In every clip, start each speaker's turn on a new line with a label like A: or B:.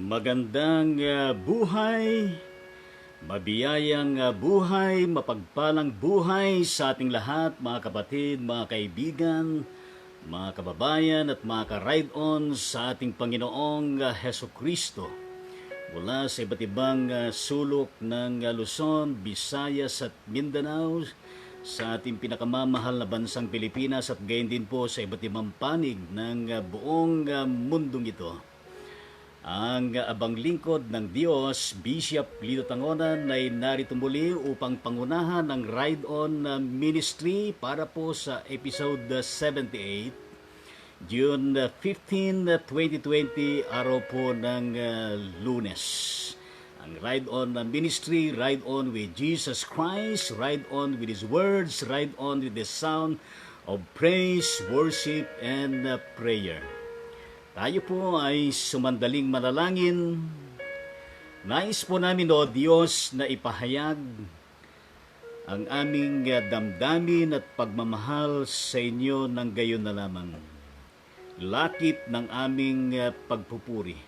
A: Magandang buhay, mabiyayang buhay, mapagpalang buhay sa ating lahat, mga kapatid, mga kaibigan, mga kababayan at mga ka-ride-on sa ating Panginoong Heso Kristo. Mula sa iba't ibang sulok ng Luzon, Visayas at Mindanao, sa ating pinakamamahal na bansang Pilipinas at gayon din po sa iba't ibang panig ng buong mundong ito. Ang abang lingkod ng Diyos, Bishop Lito Tangonan, ay narito muli upang pangunahan ng Ride-On Ministry para po sa episode 78, June 15, 2020, araw po ng Lunes. Ang Ride-On Ministry, Ride On with Jesus Christ, Ride On with His words, Ride On with the sound of praise, worship, and prayer. Tayo po ay sumandaling manalangin. Nais po namin, O Diyos, na ipahayag ang aming damdamin at pagmamahal sa inyo ng gayon na lamang. Lakip ng aming pagpupuri.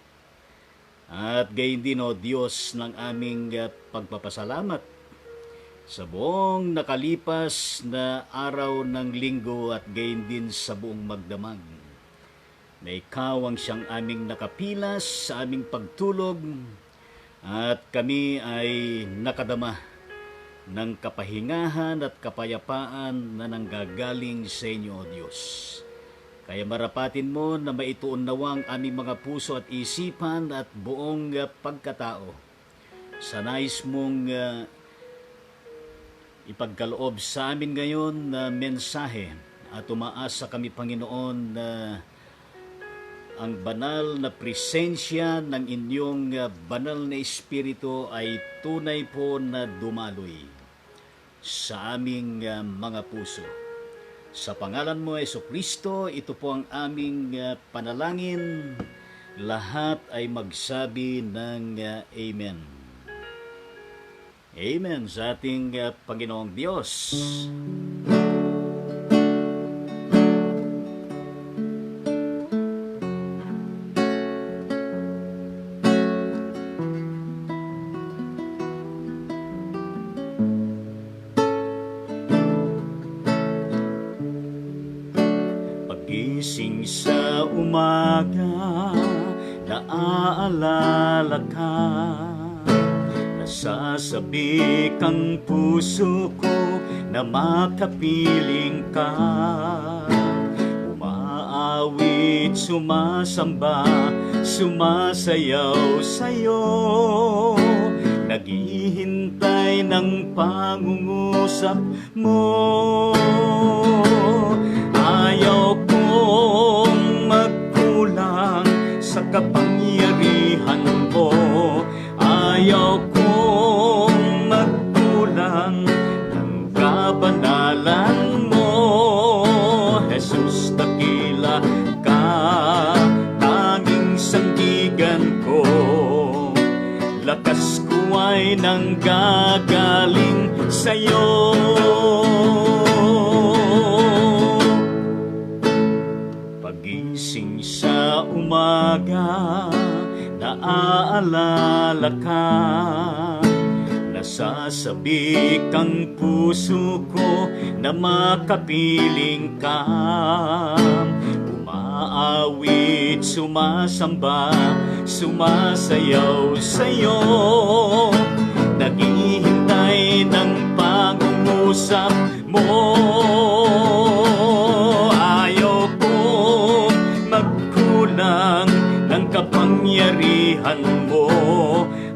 A: At gayon din, O Diyos, ng aming pagpapasalamat sa buong nakalipas na araw ng linggo at gayon din sa buong magdamag, na ikaw ang siyang aming nakapilas sa aming pagtulog at kami ay nakadama ng kapahingahan at kapayapaan na nanggagaling sa inyo, O Diyos. Kaya marapatin mo na maituon nawa ang aming mga puso at isipan at buong pagkatao sa nais mong ipagkaloob sa amin ngayon na mensahe, at umaasa kami, Panginoon, na ang banal na presensya ng inyong banal na espiritu ay tunay po na dumaloy sa aming mga puso. Sa pangalan mo, Heso Kristo, ito po ang aming panalangin. Lahat ay magsabi ng Amen. Amen sa ating Panginoong Diyos. Pagising sa umaga, naaalala ka, nasasabik ang puso ko na makapiling ka. Umaawit, sumasamba, sumasayaw sa'yo, naghihintay ng pangungusap mo. Ayaw kong magkulang sa kapangyarihan mo. Ayaw kong magkulang ng kabanalan mo. Jesus, dakila ka, tanging sandigan ko. Lakas ko ay nanggagaling sa'yo. Pagising sa umaga, naaalala ka, nasasabik ang puso ko na makapiling ka. Umaawit, sumasamba, sumasayaw sa'yo, naghihintay ng pangungusap mo. Ayaw kong magkulang ng kapangyarihan mo.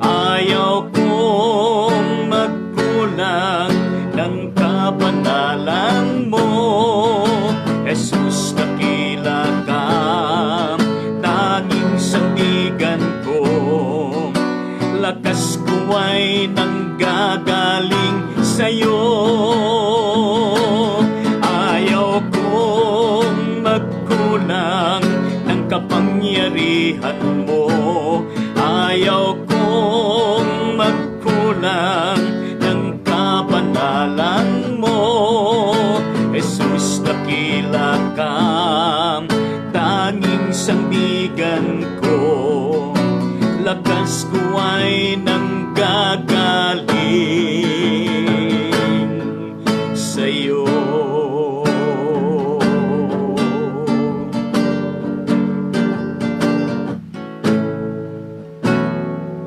A: Ayaw kong magkulang ng kabanalan mo. Jesus, dakila ka, tanging sandigan ko. Lakas ko ay nanggagaling sa'yo. Ayaw kong magkulang ng kapangyarihan mo. Ayaw kong magkulang ng kabanalan mo. Jesus, dakila ka, tanging sandigan ko. ko ay nanggagaling sa'yo.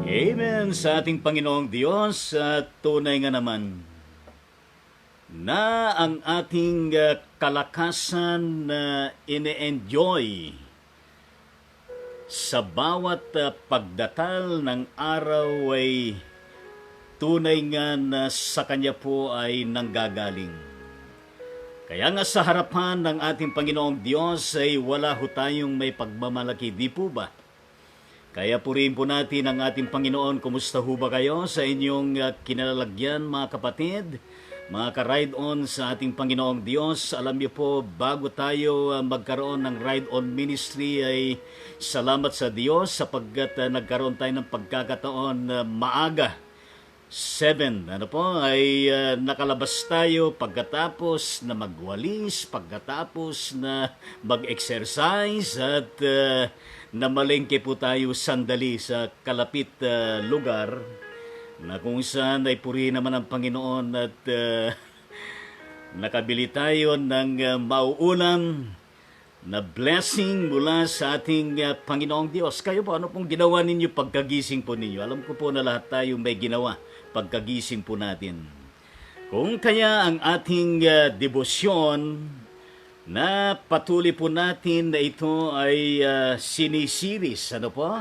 A: Amen sa ating Panginoong Diyos. At tunay nga naman na ang ating kalakasan na ine-enjoy sa bawat pagdatal ng araw ay tunay nga na sa Kanya po ay nanggagaling. Kaya nga sa harapan ng ating Panginoong Diyos ay wala ho tayong may pagmamalaki, di po ba? Kaya purihin po natin ang ating Panginoon. Kumusta ho ba kayo sa inyong kinalalagyan, mga kapatid? Mga ka-ride-on sa ating Panginoong Diyos, alam niyo po, bago tayo magkaroon ng ride-on ministry ay salamat sa Diyos sapagkat nagkaroon tayo ng pagkakataon maaga. 7, ay nakalabas tayo pagkatapos na magwalis, pagkatapos na mag-exercise at namalengke po tayo sandali sa kalapit lugar na kung saan ay purihin naman ang Panginoon at nakabili tayo ng mauulam na blessing mula sa ating Panginoong Diyos. Kayo po, ano pong ginawa ninyo pagkagising po ninyo? Alam ko po na lahat tayo may ginawa pagkagising po natin. Kung kaya ang ating debosyon na patuloy po natin na ito ay sinisiris, ano po?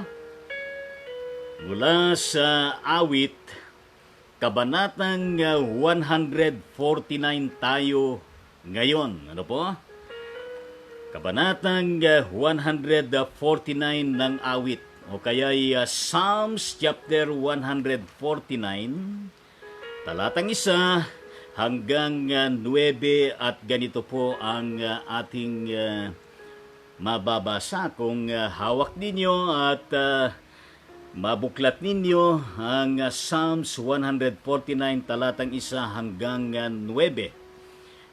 A: Mula sa awit, kabanatang 149 tayo ngayon. Ano po? Kabanatang 149 ng awit. O kaya Psalms chapter 149, talatang 1 hanggang 9 at ganito po ang ating mababasa. Kung hawak ninyo at mabuklat ninyo ang Psalms 149 talatang 1 hanggang 9.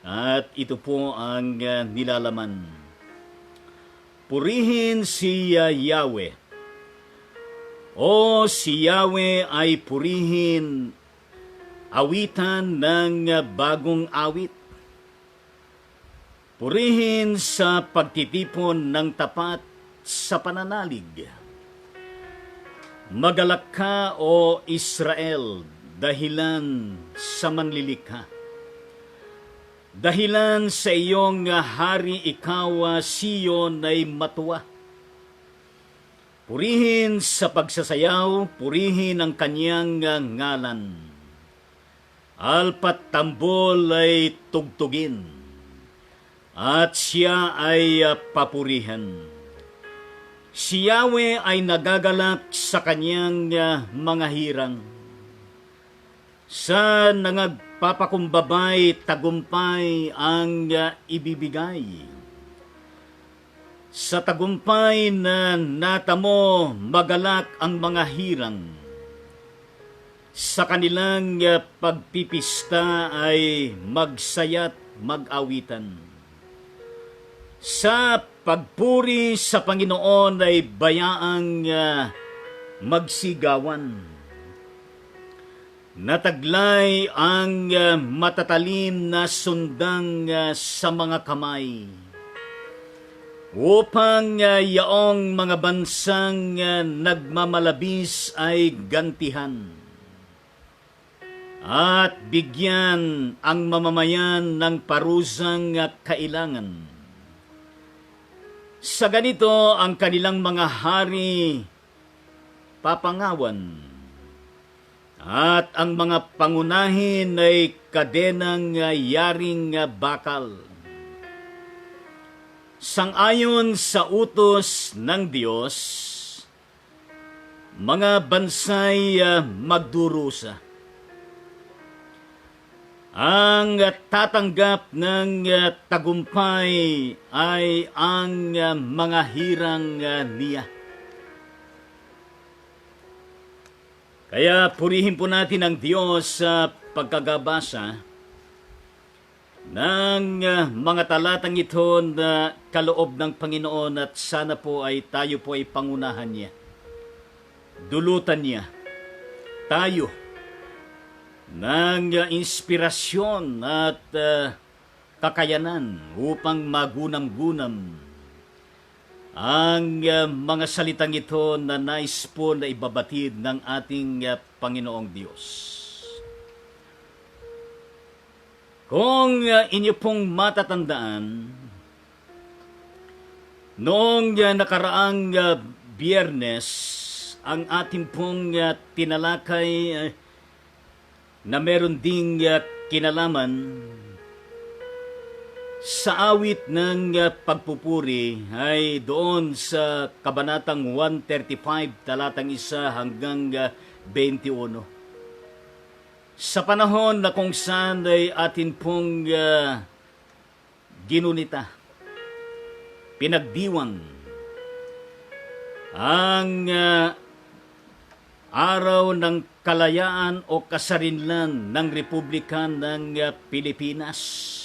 A: At ito po ang nilalaman. Purihin si Yahweh. O si Yahweh ay purihin, awitan ng bagong awit. Purihin sa pagtitipon ng tapat sa pananalig. Magalak ka, O Israel, dahilan sa manlilikha. Dahilan sa iyong hari ikaw, Sion, ay matuwa. Purihin sa pagsasayaw, purihin ang kanyang ngalan. Alpat tambol ay tugtugin, at siya ay papurihan. Si Yahweh ay nagagalak sa kanyang mga hirang. Sa nangagpapakumbabay, tagumpay ang ibibigay. Sa tagumpay na natamo, magalak ang mga hirang. Sa kanilang pagpipista ay magsaya't mag-awitan. Sa pagpuri sa Panginoon ay bayaang magsigawan. Nataglay ang matatalim na sundang sa mga kamay, upang yaong mga bansang nagmamalabis ay gantihan, at bigyan ang mamamayan ng parusang kailangan. Sa ganito ang kanilang mga hari papangawan, at ang mga pangunahin ay kadenang yaring bakal. Sang-ayon sa utos ng Diyos, mga bansay magdurusa. Ang tatanggap ng tagumpay ay ang mga hirang niya. Kaya purihin po natin ang Diyos sa pagkagabasa ng mga talatang ito na kaloob ng Panginoon, at sana po ay tayo po ay pangunahan niya. dulutan niya tayo ng inspirasyon at kakayanan upang magunam-gunam ang mga salitang ito na nais po na ibabatid ng ating Panginoong Diyos. Kung inyo pong matatandaan, noong nakaraang Biyernes, ang ating pong tinalakay na meron ding kinalaman sa awit ng pagpupuri ay doon sa Kabanatang 135, talatang 1 hanggang 21. Sa panahon na kung saan ay atin pong ginunita, pinagdiwang ang araw ng kalayaan o kasarinlan ng Republika ng Pilipinas.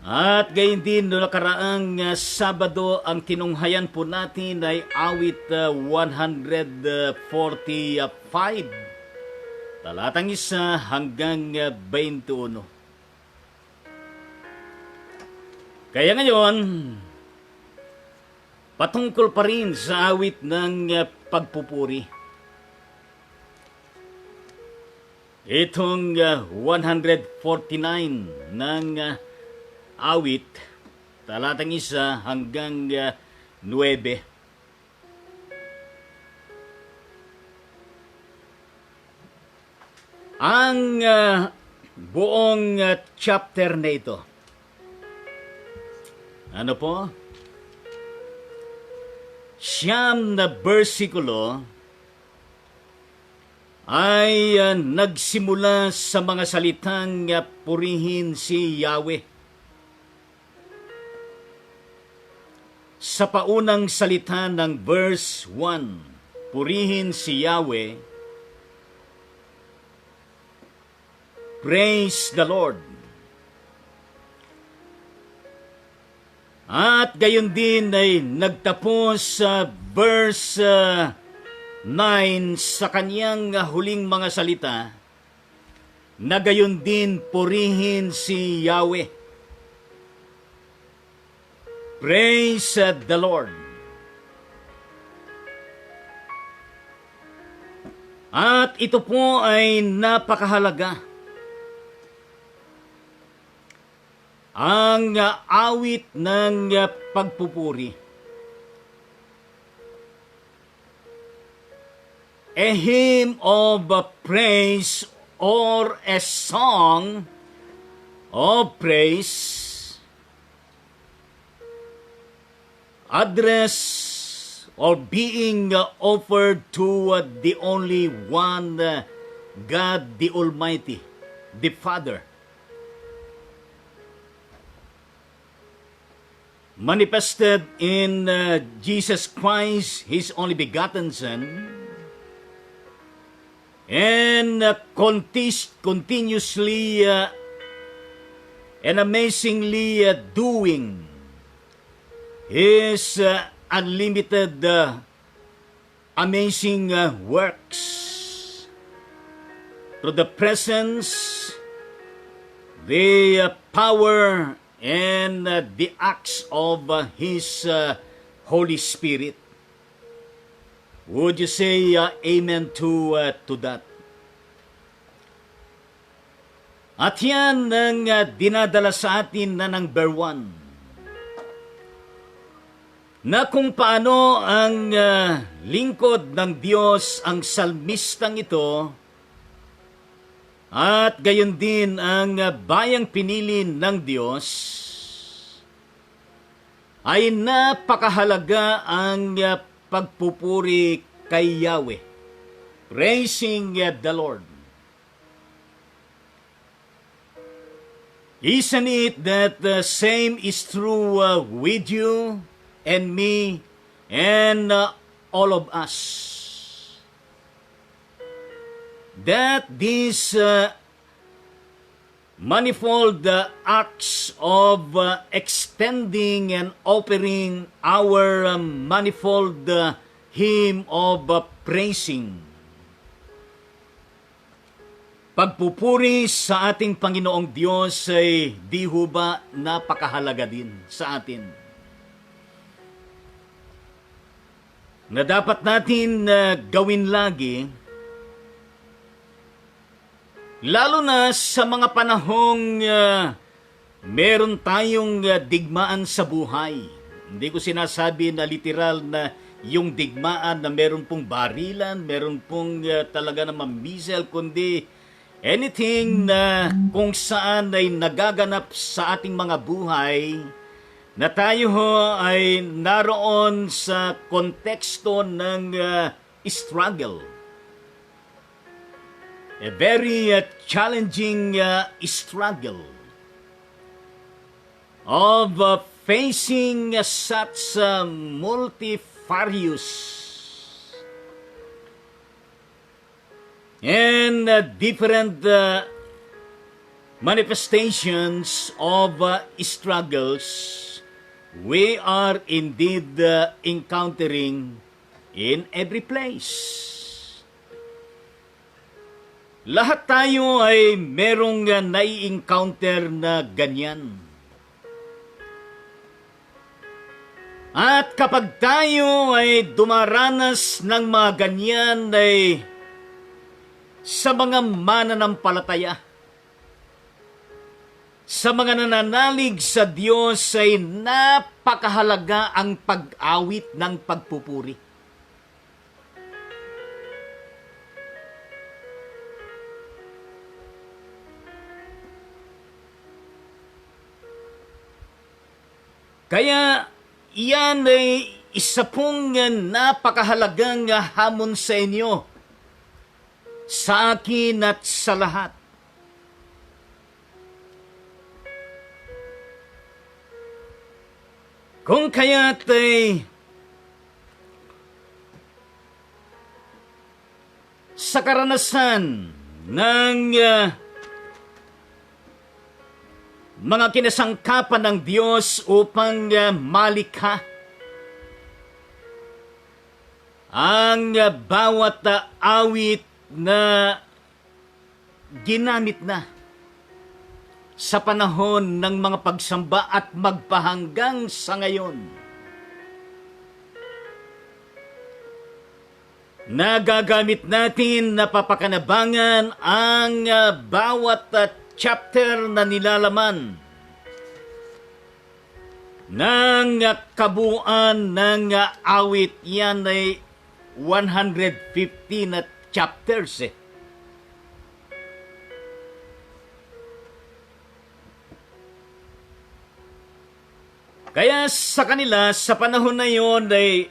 A: At gayon din no nakaraang Sabado, ang tinunghayan po natin ay awit 145, talatang 1 hanggang 21. Kaya ngayon, patungkol pa rin sa awit ng pagpupuri. Itong 149 ng awit, talatang 1 hanggang 9. Ang buong chapter na ito, ano po? Siyam na bersikulo ay nagsimula sa mga salitang purihin si Yahweh. Sa paunang salita ng verse 1, purihin si Yahweh, praise the Lord. At gayon din ay nagtapos sa verse 9 sa kanyang huling mga salita, na gayon din purihin si Yahweh. Praise the Lord. At ito po ay napakahalaga. Ang awit ng pagpupuri. A hymn of praise or a song of praise address or being offered to the only one God, the Almighty, the Father. Manifested in Jesus Christ, His only begotten Son, and continuously and amazingly doing His unlimited amazing works through the presence, the power, and the acts of His Holy Spirit. Would you say amen to that? At yan ang dinadala sa atin na number 1. Na kung paano ang lingkod ng Diyos, ang salmistang ito, at gayon din ang bayang pinili ng Diyos, ay napakahalaga ang pagpupuri kay Yahweh. Praising the Lord. Isn't it that the same is true with you and me and all of us? That these manifold acts of extending and offering our manifold hymn of praising. Pagpupuri sa ating Panginoong Diyos ay di ho ba napakahalaga din sa atin? Na dapat natin gawin lagi, lalo na sa mga panahong meron tayong digmaan sa buhay. Hindi ko sinasabi na literal na yung digmaan na meron pong barilan, meron pong talaga naman missile, kundi anything na kung saan ay nagaganap sa ating mga buhay, na tayo ho ay naroon sa konteksto ng struggle. A very challenging struggle of facing such multifarious and different manifestations of struggles we are indeed encountering in every place. Lahat tayo ay merong nai-encounter na ganyan. At kapag tayo ay dumaranas ng mga ganyan ay sa mga mananampalataya, sa mga nananalig sa Diyos ay napakahalaga ang pag-awit ng pagpupuri. Kaya iyan ay isa pong napakahalagang hamon sa inyo, sa akin at sa lahat. Kung kaya't ay sa karanasan ng mga kinasangkapan ng Diyos upang malikha ang bawat awit na ginamit na sa panahon ng mga pagsamba at magpahanggang sa ngayon. Nagagamit natin na papakanabangan ang bawat chapter na nilalaman ng kabuuan ng awit. Yan ay 150 na chapters Kaya sa kanila, sa panahon na yon ay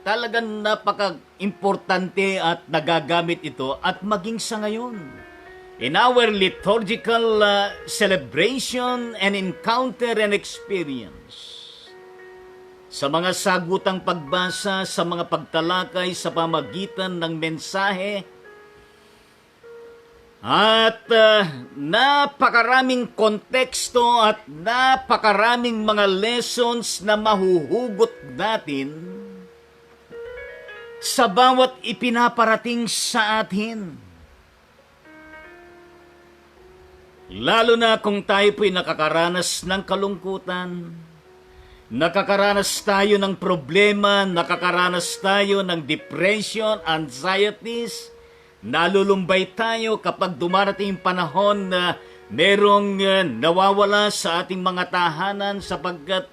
A: talagang napaka-importante at nagagamit ito at maging sa ngayon. In our liturgical celebration and encounter and experience, sa mga sagutang pagbasa, sa mga pagtalakay sa pamagitan ng mensahe, at napakaraming konteksto at napakaraming mga lessons na mahuhugot natin sa bawat ipinaparating sa atin. Lalo na kung tayo po'y nakakaranas ng kalungkutan, nakakaranas tayo ng problema, nakakaranas tayo ng depression, anxieties, nalulumbay tayo kapag dumarating yung panahon na merong nawawala sa ating mga tahanan sapagkat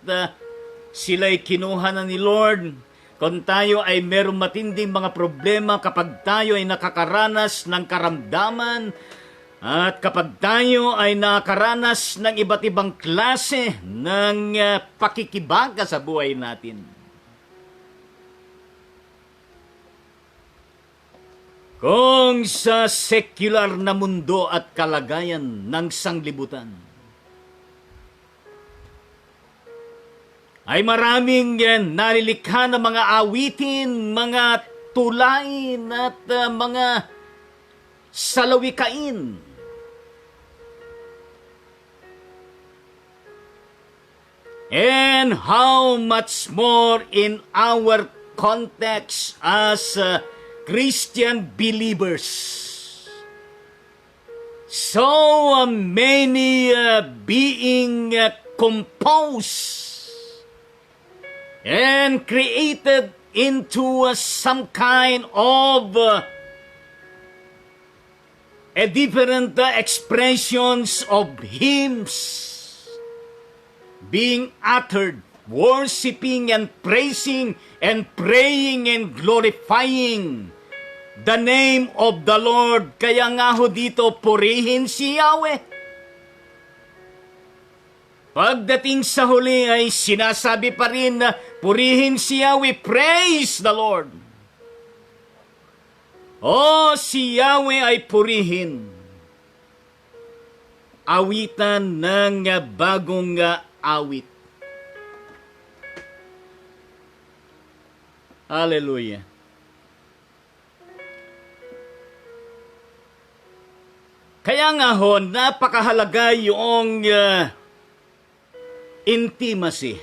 A: sila'y kinuha na ni Lord. Kung tayo ay merong matinding mga problema, kapag tayo ay nakakaranas ng karamdaman, at kapag tayo ay nakakaranas ng iba't ibang klase ng pakikibaga sa buhay natin, kung sa secular na mundo at kalagayan ng sanglibutan ay maraming nalilikha na mga awitin, mga tulain at mga salawikain, and how much more in our context as Christian believers. So many being composed and created into some kind of a different expressions of hymns being uttered, worshiping and praising and praying and glorifying the name of the Lord. Kaya nga ho dito, purihin si Yahweh. Pagdating sa huli ay sinasabi pa rin na purihin si Yahweh, praise the Lord. Si Yahweh ay purihin. Awitan ng bagong awit. Hallelujah. Kaya nga ho, napakahalaga yung intimacy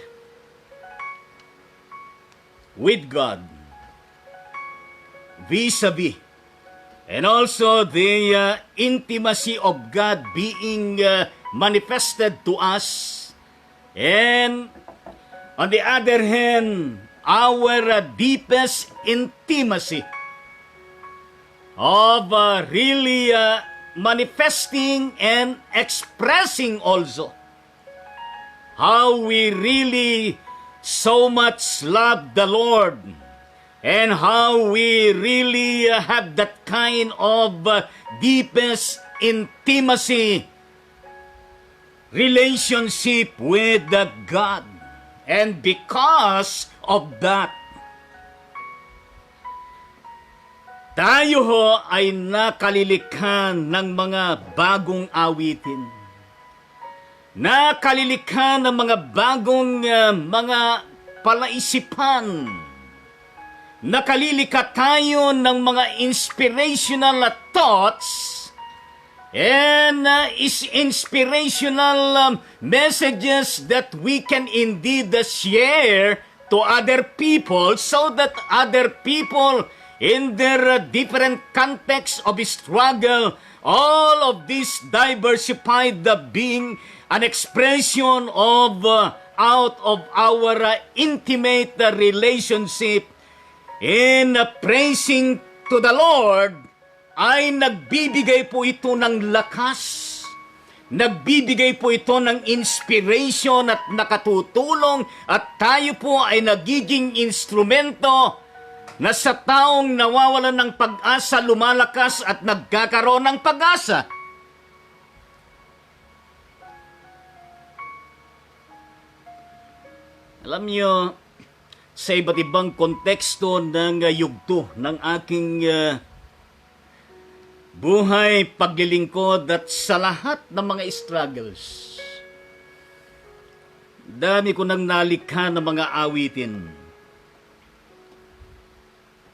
A: with God, vis-a-vis, and also the intimacy of God being manifested to us, and on the other hand, our deepest intimacy of really manifesting and expressing also how we really so much love the Lord and how we really have that kind of deepest intimacy relationship with God. And because of that, tayo ho ay nakalilikha ng mga bagong awitin. Nakalilikha ng mga bagong mga palaisipan. Nakalilika tayo ng mga inspirational thoughts and inspirational messages that we can indeed share to other people so that other people in their different contexts of struggle, all of this diversified being an expression of out of our intimate relationship in praising to the Lord, ay nagbibigay po ito ng lakas, nagbibigay po ito ng inspiration at nakatutulong, at tayo po ay nagiging instrumento na sa taong nawawalan ng pag-asa, lumalakas at nagkakaroon ng pag-asa. Alam niyo, sa iba't ibang konteksto ng yugto ng aking buhay, paglilingkod at sa lahat ng mga struggles, dami ko nang nalikha ng mga awitin.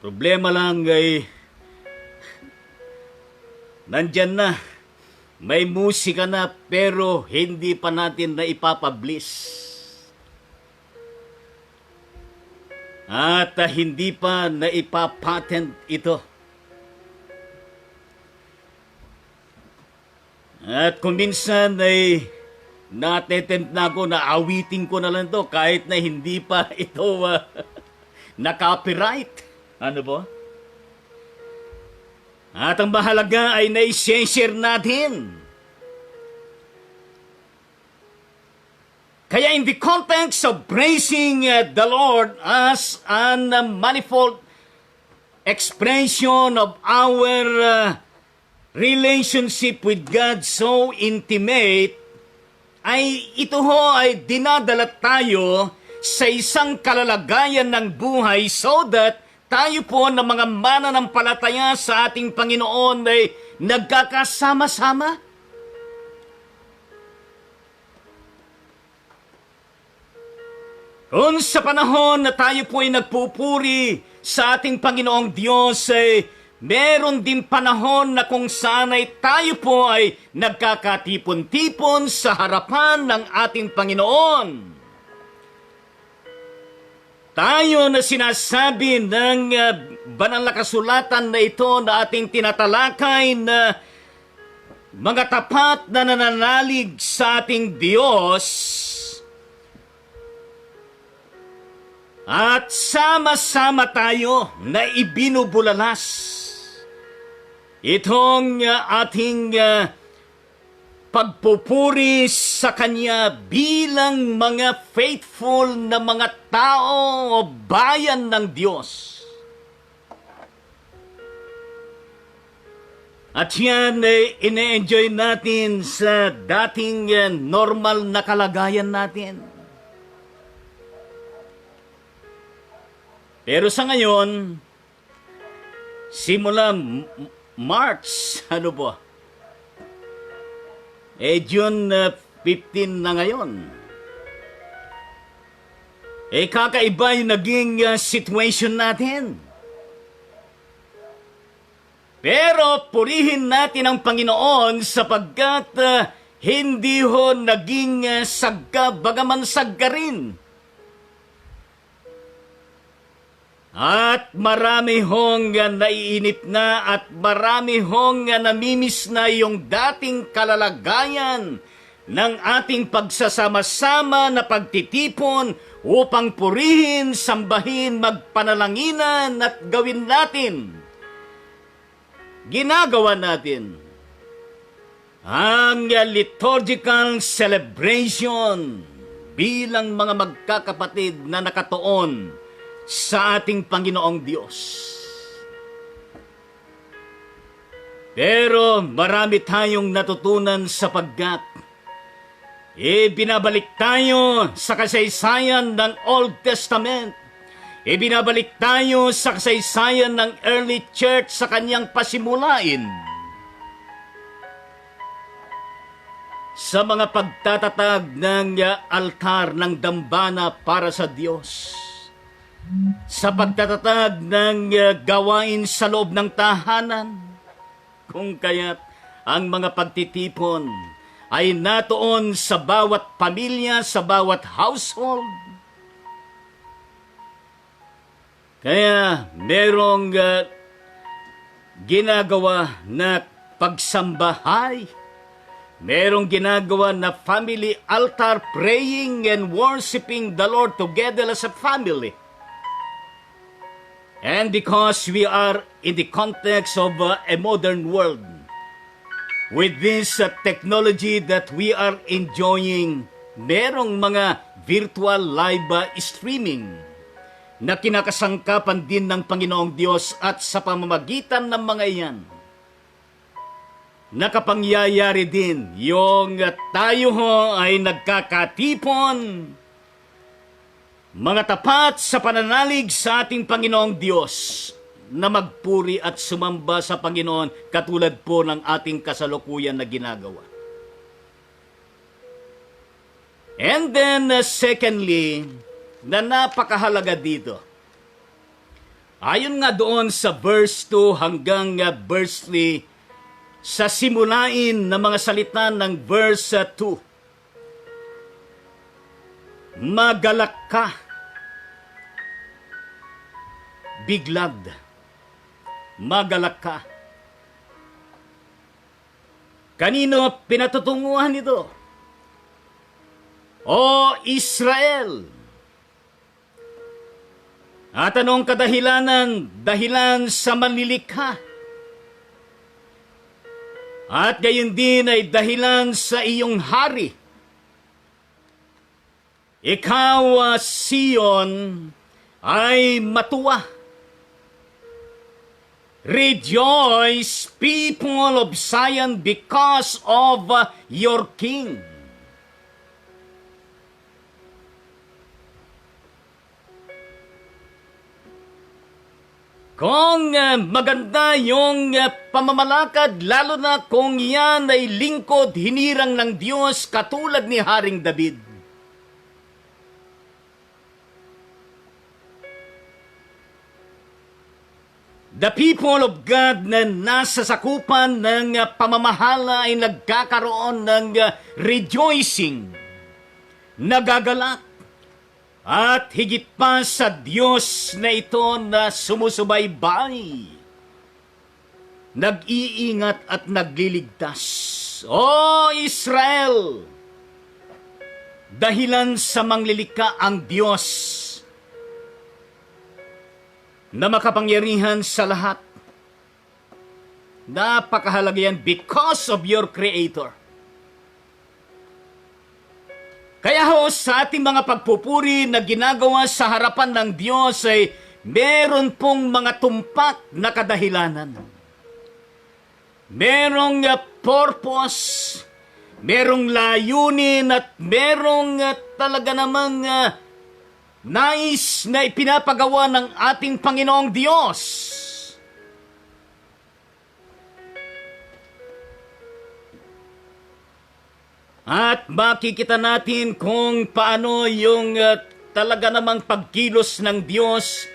A: Problema lang ay nandyan na, may musika na pero hindi pa natin na ipapublish. At hindi pa na ipapatent ito. At kung minsan ay natetempt na ako na awitin ko na lang to kahit na hindi pa ito na-copyright. Ano po? At ang mahalaga ay na-share natin. Kaya in the context of praising the Lord as a manifold expression of our relationship with God so intimate, ay ito ho ay dinadala tayo sa isang kalalagayan ng buhay so that tayo po na mga mananampalataya sa ating Panginoon ay nagkakasama-sama. Kung sa panahon na tayo po ay nagpupuri sa ating Panginoong Diyos, ay meron din panahon na kung saan ay tayo po ay nagkakatipon-tipon sa harapan ng ating Panginoon. tayo na sinasabi ng banal na kasulatan na ito na ating tinatalakay na mga tapat na nananalig sa ating Diyos at sama-sama tayo na ibinubulalas itong ating pagpupuri sa Kanya bilang mga faithful na mga tao o bayan ng Diyos. At yan ine-enjoy natin sa dating normal na kalagayan natin. Pero sa ngayon, simula March, ano ba? June 15 na ngayon. Kakaiba yung naging situation natin. Pero purihin natin ang Panginoon sapagkat hindi ho naging sagga, bagaman sagga rin. At marami hong naiinip na at marami hong namimiss na yung dating kalalagayan ng ating pagsasama-sama na pagtitipon upang purihin, sambahin, magpanalanginan at gawin natin. Ginagawa natin ang liturgical celebration bilang mga magkakapatid na nakatuon sa ating Panginoong Diyos. Pero marami tayong natutunan sapagkat binabalik tayo sa kasaysayan ng Old Testament. Binabalik tayo sa kasaysayan ng early church sa kanyang pasimulain. Sa mga pagtatatag ng altar ng dambana para sa Diyos. Sa pagtatatag ng gawain sa loob ng tahanan, kung kaya't ang mga pagtitipon ay natuon sa bawat pamilya, sa bawat household. Kaya merong ginagawa na pagsambahay, merong ginagawa na family altar, praying and worshiping the Lord together as a family. And because we are in the context of a modern world, with this technology that we are enjoying, merong mga virtual live streaming na kinakasangkapan din ng Panginoong Diyos at sa pamamagitan ng mga iyan, nakapangyayari din yung tayo ho ay nagkakatipon, mga tapat sa pananalig sa ating Panginoong Diyos na magpuri at sumamba sa Panginoon katulad po ng ating kasalukuyan na ginagawa. And then secondly, na napakahalaga dito, ayon nga doon sa verse 2 hanggang verse 3, sa simulain na mga salita ng verse 2, magalak ka, biglad, magalak ka. Kanino pinatutunguhan ito? O Israel! At anong kadahilanan? Dahilan sa manlilikha. At gayon din ay dahilan sa iyong hari. Ikaw, Sion, ay matuwa. Rejoice, people of Zion, because of your King. Kung maganda yung pamamalakad, lalo na kung yan ay lingkod, hinirang ng Diyos katulad ni Haring David. The people of God na nasa sakupan ng pamamahala ay nagkakaroon ng rejoicing, nagagalak. At higit pa sa Diyos na ito na sumusubaybay, nag-iingat at nagliligtas. O Israel! Dahilan sa manglilika ang Diyos na makapangyarihan sa lahat. Napakahalaga yan because of your Creator. Kaya ho, sa ating mga pagpupuri na ginagawa sa harapan ng Diyos ay meron pong mga tumpak na kadahilanan. Merong purpose, merong layunin at merong talaga namang nais na ipinapagawa ng ating Panginoong Diyos. At makikita natin kung paano yung talaga namang pagkilos ng Diyos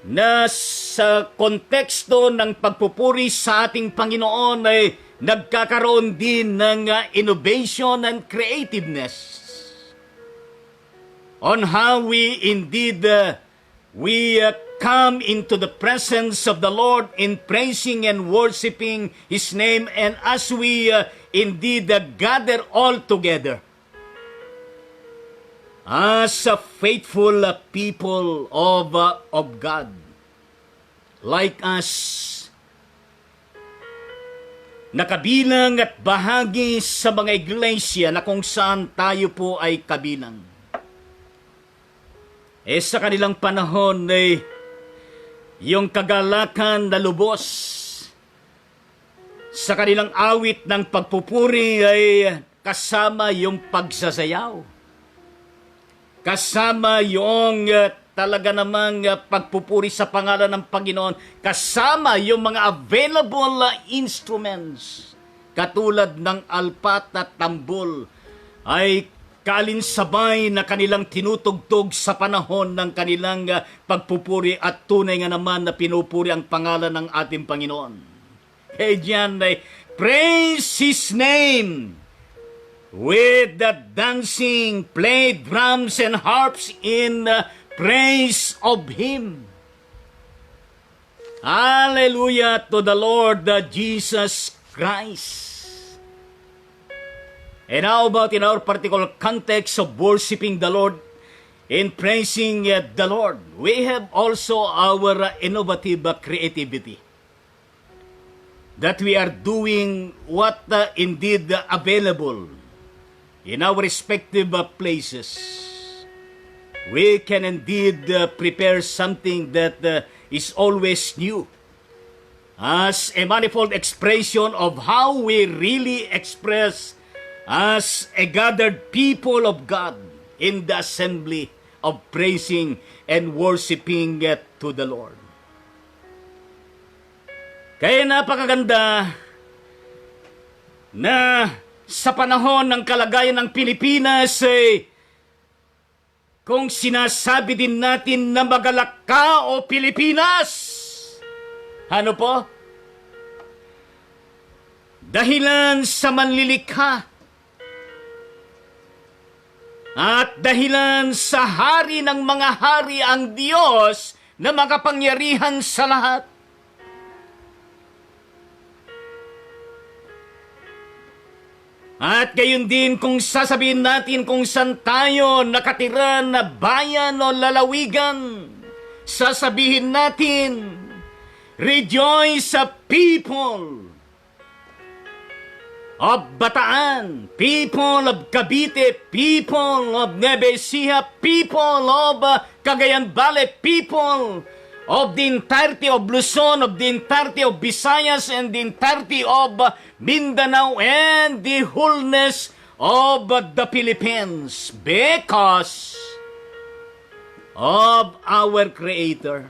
A: na sa konteksto ng pagpupuri sa ating Panginoon ay nagkakaroon din ng innovation and creativeness on how we indeed come into the presence of the Lord in praising and worshiping His name, and as we indeed gather all together as a faithful people of God, like us, nakabilang at bahagi sa mga iglesia na kung saan tayo po ay kabilang. Sa kanilang panahon ay yung kagalakan na lubos sa kanilang awit ng pagpupuri ay kasama yung pagsasayaw. Kasama yung talaga namang pagpupuri sa pangalan ng Panginoon. Kasama yung mga available instruments katulad ng alpat at tambol ay kaalinsabay na kanilang tinutugtog sa panahon ng kanilang pagpupuri at tunay nga naman na pinupuri ang pangalan ng ating Panginoon. Kaya dyan ay praise His name with the dancing, play drums and harps in praise of Him. Hallelujah to the Lord Jesus Christ. And how about in our particular context of worshiping the Lord, in praising the Lord, we have also our innovative creativity. That we are doing what indeed available in our respective places. We can indeed prepare something that is always new as a manifold expression of how we really express as a gathered people of God in the assembly of praising and worshiping to the Lord. Kaya napakaganda na sa panahon ng kalagayan ng Pilipinas kung sinasabi din natin na magalak ka o Pilipinas. Ano po? Dahilan sa manlilikha at dahilan sa hari ng mga hari ang Diyos na makapangyarihan sa lahat. At gayon din kung sasabihin natin kung saan tayo nakatira na bayan o lalawigan, sasabihin natin, rejoice people of Bataan, people of Cavite, people of Nueva Ecija, people of Cagayan Valley, people of the entirety of Luzon, of the entirety of Visayas, and the entirety of Mindanao, and the wholeness of the Philippines, because of our Creator.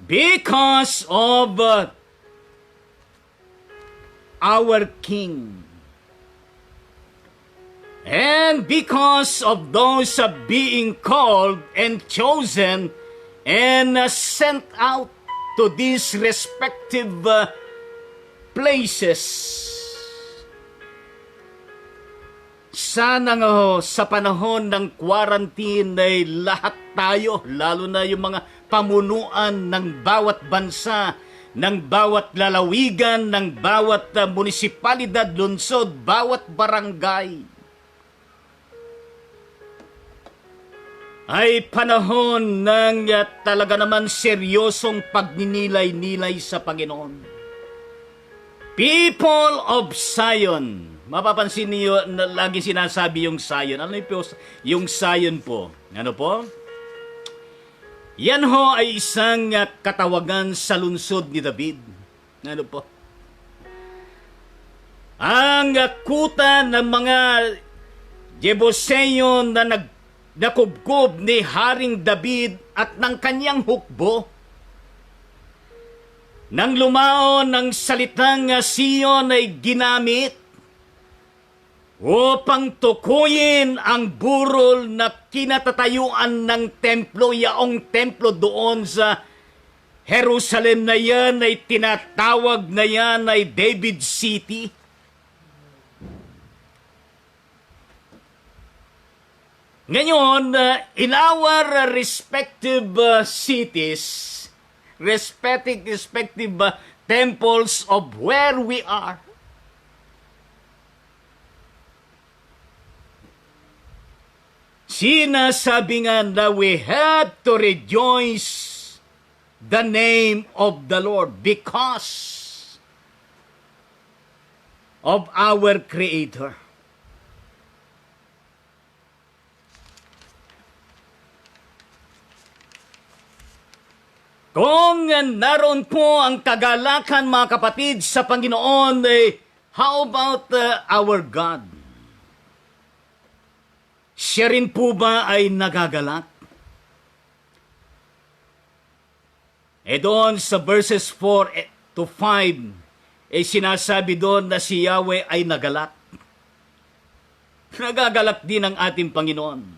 A: Because of our King. And because of those being called and chosen and sent out to these respective places. Sana nga ho, sa panahon ng quarantine ay lahat tayo, lalo na yung mga pamunuan ng bawat bansa, ng bawat lalawigan, ng bawat munisipalidad, lungsod, bawat barangay, ay panahon ng talaga naman seryosong pagninilay-nilay sa Panginoon. People of Zion. Mapapansin niyo na lagi sinasabi yung Zion. Ano yung Zion po? Ano po? Yan ho ay isang katawagan sa lungsod ni David. Ano po? Ang kuta ng mga Jebuseo na nakubkob ni Haring David at ng kanyang hukbo, nang lumaon ng salitang Sion ay ginamit upang tukuyin ang burol na kinatatayuan ng templo. Yaong templo doon sa Jerusalem na yan ay tinatawag na yan ay David City. Ngayon, in our respective cities, respective temples of where we are, sinasabi nga na we have to rejoice the name of the Lord because of our Creator. Kung naroon po ang kagalakan, mga kapatid, sa Panginoon, how about our God? Siya rin po ba ay nagagalak? Doon sa verses 4 to 5, sinasabi doon na si Yahweh ay nagalak. Nagagalak din ang ating Panginoon.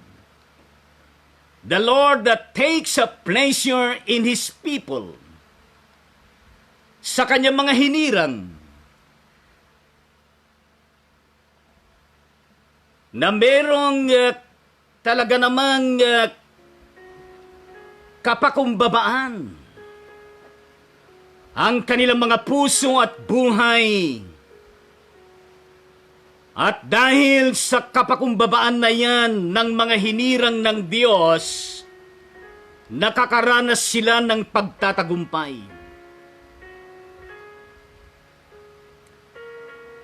A: The Lord that takes a pleasure in His people. Sa kanyang mga hinirang, na merong talaga namang kapakumbabaan ang kanilang mga puso at buhay. At dahil sa kapakumbabaan na yan ng mga hinirang ng Diyos, nakakaranas sila ng pagtatagumpay.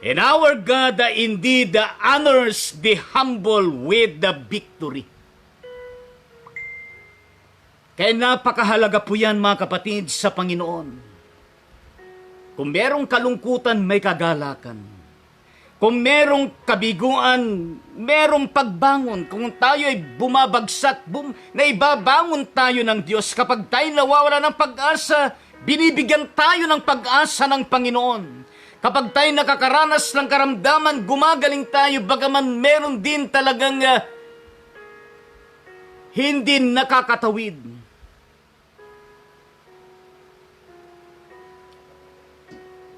A: And our God indeed honors the humble with the victory. Kaya napakahalaga po yan, mga kapatid, sa Panginoon. Kung merong kalungkutan, may kagalakan. Kung merong kabiguan, merong pagbangon. Kung tayo ay bumabagsak, naibabangon tayo ng Diyos. Kapag tayo nawawala ng pag-asa, binibigyan tayo ng pag-asa ng Panginoon. Kapag tayo nakakaranas ng karamdaman, gumagaling tayo, bagaman meron din talagang hindi nakakatawid.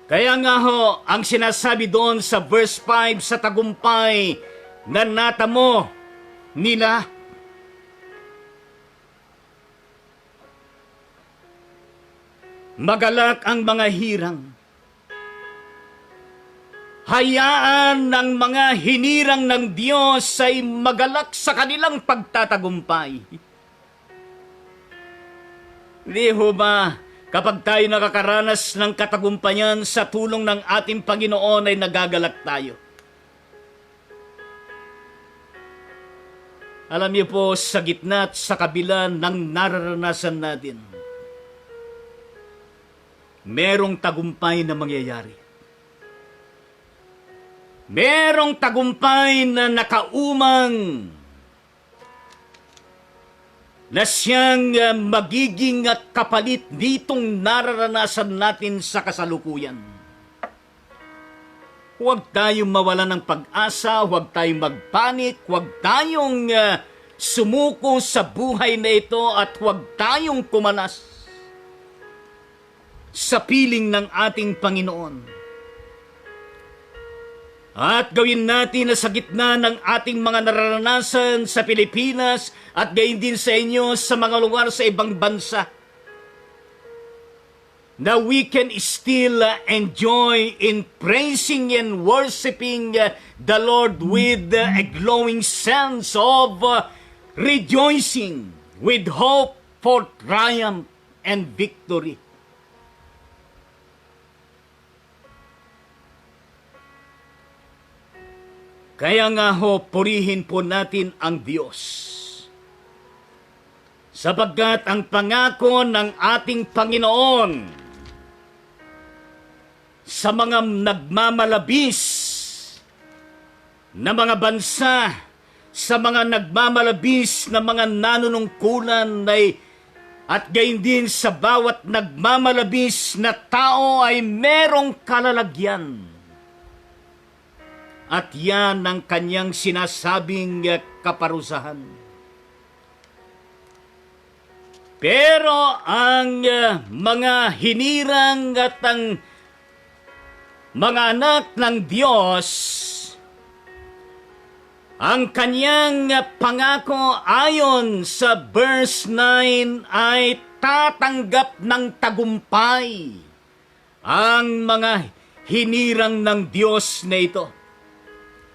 A: Kaya nga ho, ang sinasabi doon sa verse 5 sa tagumpay na natamo nila, magalak ang mga hirang. Hayaan ng mga hinirang ng Diyos ay magalak sa kanilang pagtatagumpay. Di ho ba? Kapag tayo nakakaranas ng katagumpayan sa tulong ng ating Panginoon ay nagagalak tayo. Alam niyo po, sa gitna at sa kabila ng nararanasan natin, merong tagumpay na mangyayari. Merong tagumpay na nakaumang na siyang magiging kapalit ditong nararanasan natin sa kasalukuyan. Huwag tayong mawala ng pag-asa, huwag tayong magpanik, huwag tayong sumuko sa buhay na ito at huwag tayong kumalas sa piling ng ating Panginoon. At gawin natin na sa gitna ng ating mga nararanasan sa Pilipinas at gayon din sa inyo sa mga lugar sa ibang bansa, na we can still enjoy in praising and worshiping the Lord with a glowing sense of rejoicing, with hope for triumph and victory. Kaya nga ho, purihin po natin ang Diyos. Sapagkat ang pangako ng ating Panginoon sa mga nagmamalabis na mga bansa, sa mga nagmamalabis na mga nanunungkulan at gayon din sa bawat nagmamalabis na tao ay merong kalalagyan. At yan ang kanyang sinasabing kaparusahan. Pero ang mga hinirang at ang mga anak ng Diyos, ang kanyang pangako ayon sa verse 9 ay tatanggap ng tagumpay ang mga hinirang ng Diyos na ito.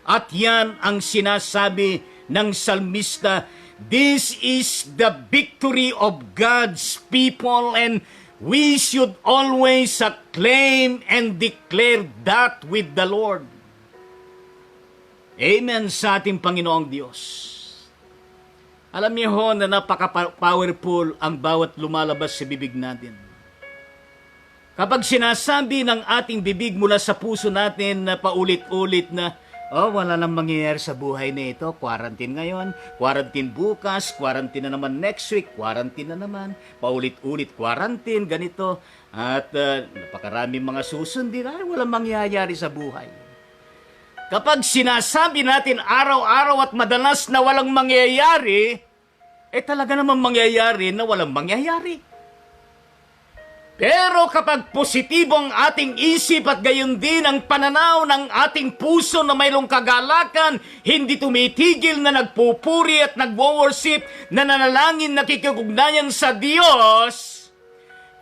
A: At yan ang sinasabi ng salmista, this is the victory of God's people and we should always acclaim and declare that with the Lord. Amen sa ating Panginoong Diyos. Alam niyo ho na napaka-powerful ang bawat lumalabas sa bibig natin. Kapag sinasabi ng ating bibig mula sa puso natin na paulit-ulit na, wala nang mangyayari sa buhay na ito. Quarantine ngayon, quarantine bukas, quarantine na naman next week, quarantine na naman, paulit-ulit quarantine, ganito. At napakaraming mga susundin, walang mangyayari sa buhay. Kapag sinasabi natin araw-araw at madalas na walang mangyayari, talaga naman mangyayari na walang mangyayari. Pero kapag positibo ang ating isip at gayon din ang pananaw ng ating puso na mayroong kagalakan, hindi tumitigil na nagpupuri at nagwo-worship, na nanalangin, nakikipugnayan sa Diyos,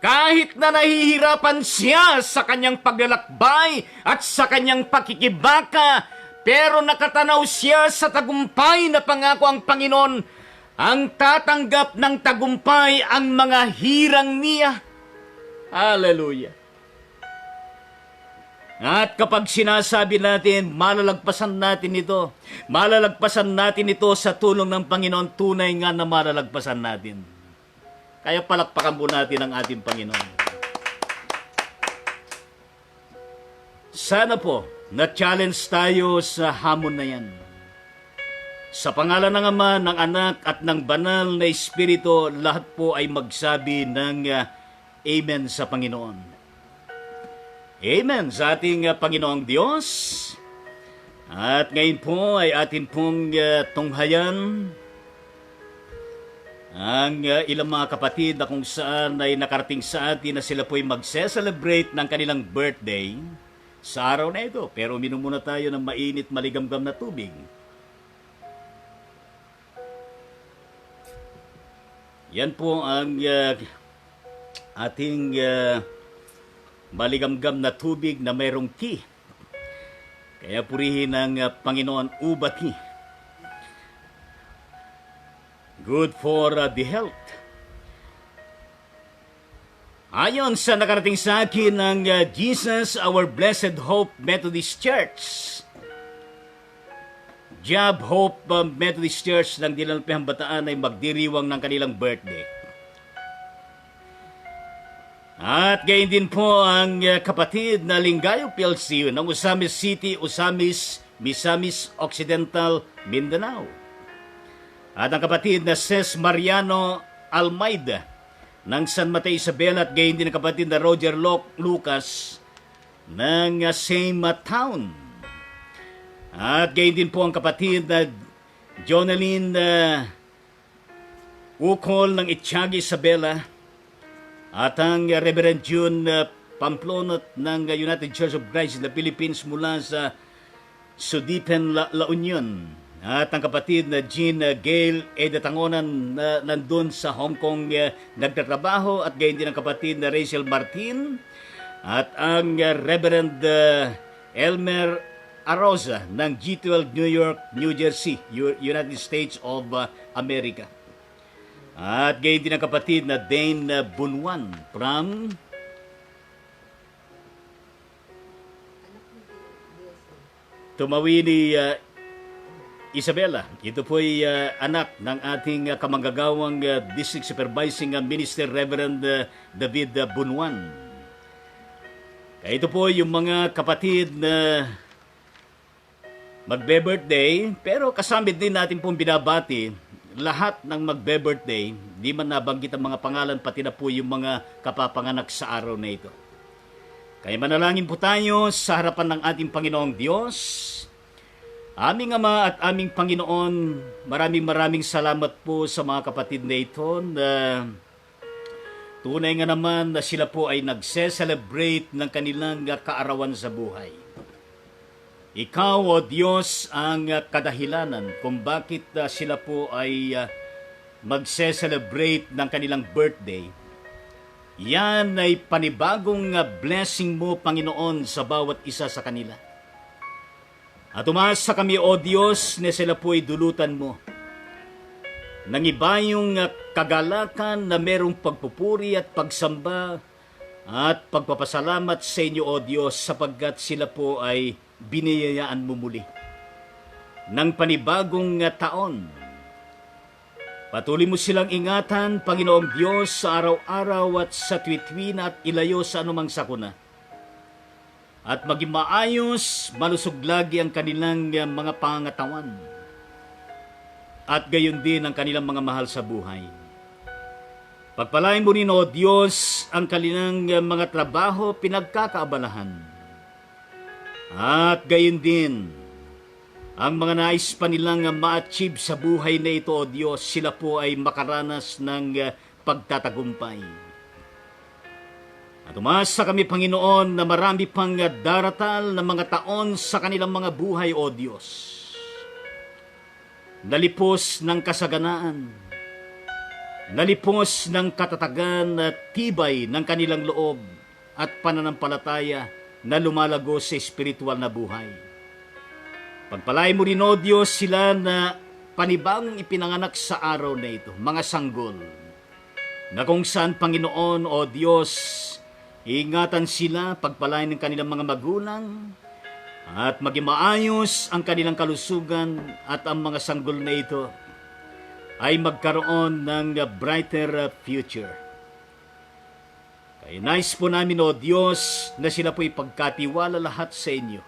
A: kahit na nahihirapan siya sa kanyang paglalakbay at sa kanyang pakikibaka, pero nakatanaw siya sa tagumpay na pangako ang Panginoon, ang tatanggap ng tagumpay ang mga hirang niya. Hallelujah. At kapag sinasabi natin, malalagpasan natin ito sa tulong ng Panginoon, tunay nga na malalagpasan natin. Kaya palakpakan po natin ang ating Panginoon. Sana po, na-challenge tayo sa hamon na yan. Sa pangalan ng Ama, ng Anak, at ng Banal na Espiritu, lahat po ay magsabi ng Amen sa Panginoon. Amen sa ating Panginoong Diyos. At ngayon po ay atin pong tunghayan ang ilang mga kapatid na kung saan ay nakarating sa atin na sila po ay magse-celebrate ng kanilang birthday sa araw na ito. Pero uminom muna tayo ng mainit, maligamgam na tubig. Yan po ang ating maligamgam na tubig na mayroong tea. Kaya purihin ng Panginoon ubat tea. Good for the health. Ayon sa nakarating sa akin ng Jesus Our Blessed Hope Methodist Church, Job Hope Methodist Church ng Dilalpihan Bataan ay magdiriwang ng kanilang birthday. At gayon din po ang kapatid na Lingayo PLC ng Usamis City, Usamis, Misamis Occidental, Mindanao. At ang kapatid na Ces Mariano Almeida ng San Mateo Isabela at gayon din ang kapatid na Roger Lucas ng same town. At gayon din po ang kapatid na Jonalyn Ukol ng Itchagi Isabela at ang Reverend June Pamplonot ng United Church of Christ in the Philippines mula sa Sudipen La Union. At ang kapatid na Jean Gail Edatangonan na nandun sa Hong Kong nagtatrabaho, at gayon din ang kapatid na Rachel Martin at ang Reverend Elmer Arosa ng G12 New York, New Jersey, United States of America. At gayon din ang kapatid na Dane Bunwan from Tumawini Isabela. Ito po ay anak ng ating kamanggagawang District Supervising Minister Reverend David Bunwan. Kaya ito po yung mga kapatid na magbe-birthday, pero kasama din natin pong binabati lahat ng magbe-birthday, di man nabanggit ang mga pangalan, pati na po yung mga kapapanganak sa araw na ito. Kaya manalangin po tayo sa harapan ng ating Panginoong Diyos. Aming Ama at aming Panginoon, maraming salamat po sa mga kapatid na ito na tunay nga naman na sila po ay nagse-celebrate ng kanilang kaarawan sa buhay. Ikaw, O Diyos, ang kadahilanan kung bakit sila po ay magse-celebrate ng kanilang birthday. Yan ay panibagong blessing mo, Panginoon, sa bawat isa sa kanila. At umasa kami, O Diyos, na sila po ay dulutan mo ng iba yung kagalakan na merong pagpupuri at pagsamba at pagpapasalamat sa inyo, O Diyos, sapagkat sila po ay biniyayaan mo muli ng panibagong taon. Patuloy mo silang ingatan, Panginoong Diyos, sa araw-araw at sa tuwid-tuwin at ilayo sa anumang sakuna. At maging maayos, malusog lagi ang kanilang mga pangatawan. At gayon din ang kanilang mga mahal sa buhay. Pagpalain mo rin, O Diyos, ang kanilang mga trabaho pinagkakaabalahan. At gayon din, ang mga nais pa nilang ma-achieve sa buhay na ito, O Diyos, sila po ay makaranas ng pagtatagumpay. At umasa kami, Panginoon, na marami pang daratal na mga taon sa kanilang mga buhay, O Diyos. Nalipos ng kasaganaan, nalipos ng katatagan at tibay ng kanilang loob at pananampalataya na lumalago sa espiritual na buhay. Pagpalain mo rin, O Diyos, sila na panibagong ipinanganak sa araw na ito, mga sanggol, na kung saan, Panginoon, O Diyos, ingatan sila, pagpalain ng kanilang mga magulang, at maging maayos ang kanilang kalusugan, at ang mga sanggol na ito ay magkaroon ng brighter future. Kaya nais po namin, O Diyos, na sila po ipagkatiwala lahat sa inyo,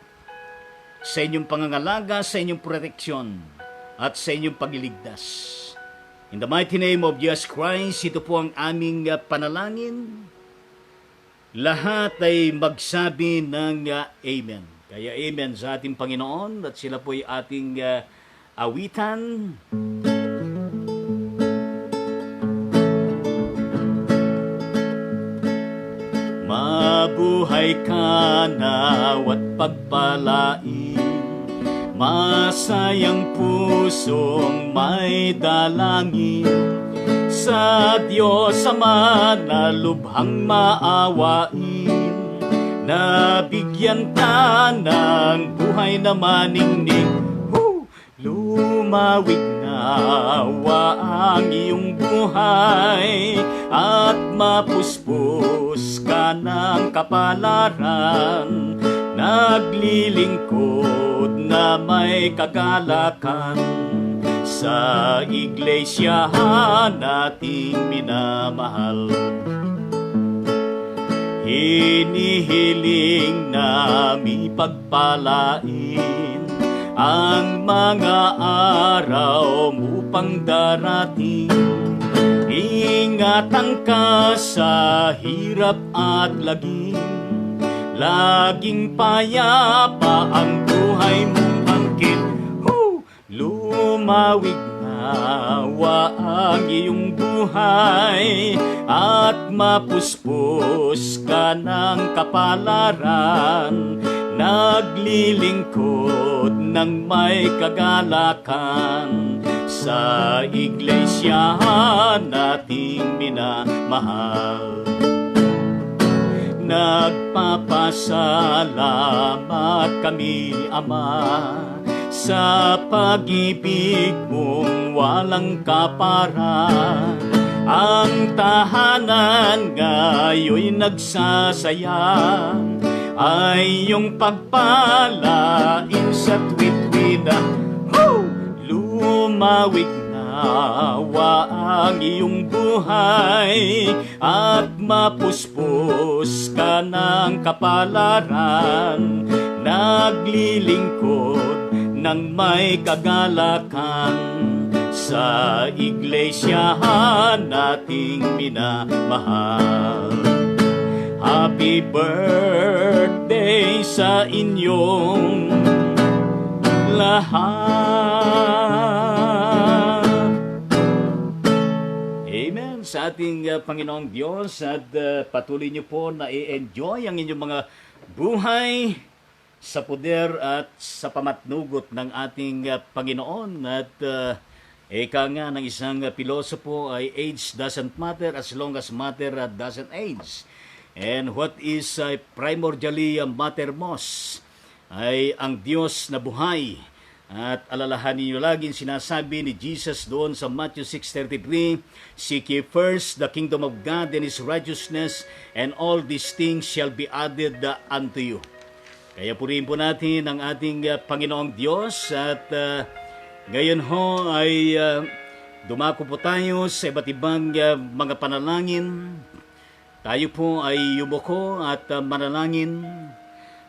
A: sa inyong pangangalaga, sa inyong proteksyon, at sa inyong pagliligtas. In the mighty name of Jesus Christ, ito po ang aming panalangin. Lahat ay magsabi ng Amen. Kaya Amen sa ating Panginoon, at sila po ay ating awitan. Mabuhay ka nawat pagpalain, masayang pusong may dalangin, sa Diyos Ama na lubhang maawain, nabigyan ka ng buhay na maningning. Lumawig nawa ang iyong buhay, at mapuspos ka ng kapalaran, naglilingkod na may kagalakan sa iglesia nating minamahal. Hinihiling namin pagpalain ang mga araw mo pang darating. Ingatan ka sa hirap at lagim, laging payapa ang buhay mong angkin. Lumawig nawa ang iyong buhay, at mapuspos ka ng kapalaran, naglilingkod ng may kagalakan sa iglesia nating minamahal. Nagpapasalamat kami, Ama, sa pag-ibig mong walang kapara. Ang tahanan ngayon'y nagsasaya, ay iyong pagpalain sa tuwid-tuwida. Lumawig nawa ang iyong buhay at mapuspos ka ng kapalaran. Naglilingkod ng may kagalakan sa iglesia nating minamahal. Happy birthday sa inyong lahat. Amen sa ating Panginoong Diyos, at patuloy niyo po na i-enjoy ang inyong mga buhay sa poder at sa pamatnugot ng ating Panginoon. At eka nga ng isang pilosopo ay age doesn't matter as long as matter doesn't age. And what is primordially matter most ay ang Diyos na buhay. At alalahanin niyo laging sinasabi ni Jesus doon sa Matthew 6:33, "Seek ye first the kingdom of God and His righteousness, and all these things shall be added unto you." Kaya purihin po natin ang ating Panginoong Diyos, at ngayon ho ay dumako po tayo sa iba't ibang mga panalangin. Tayo po ay yumuko at manalangin.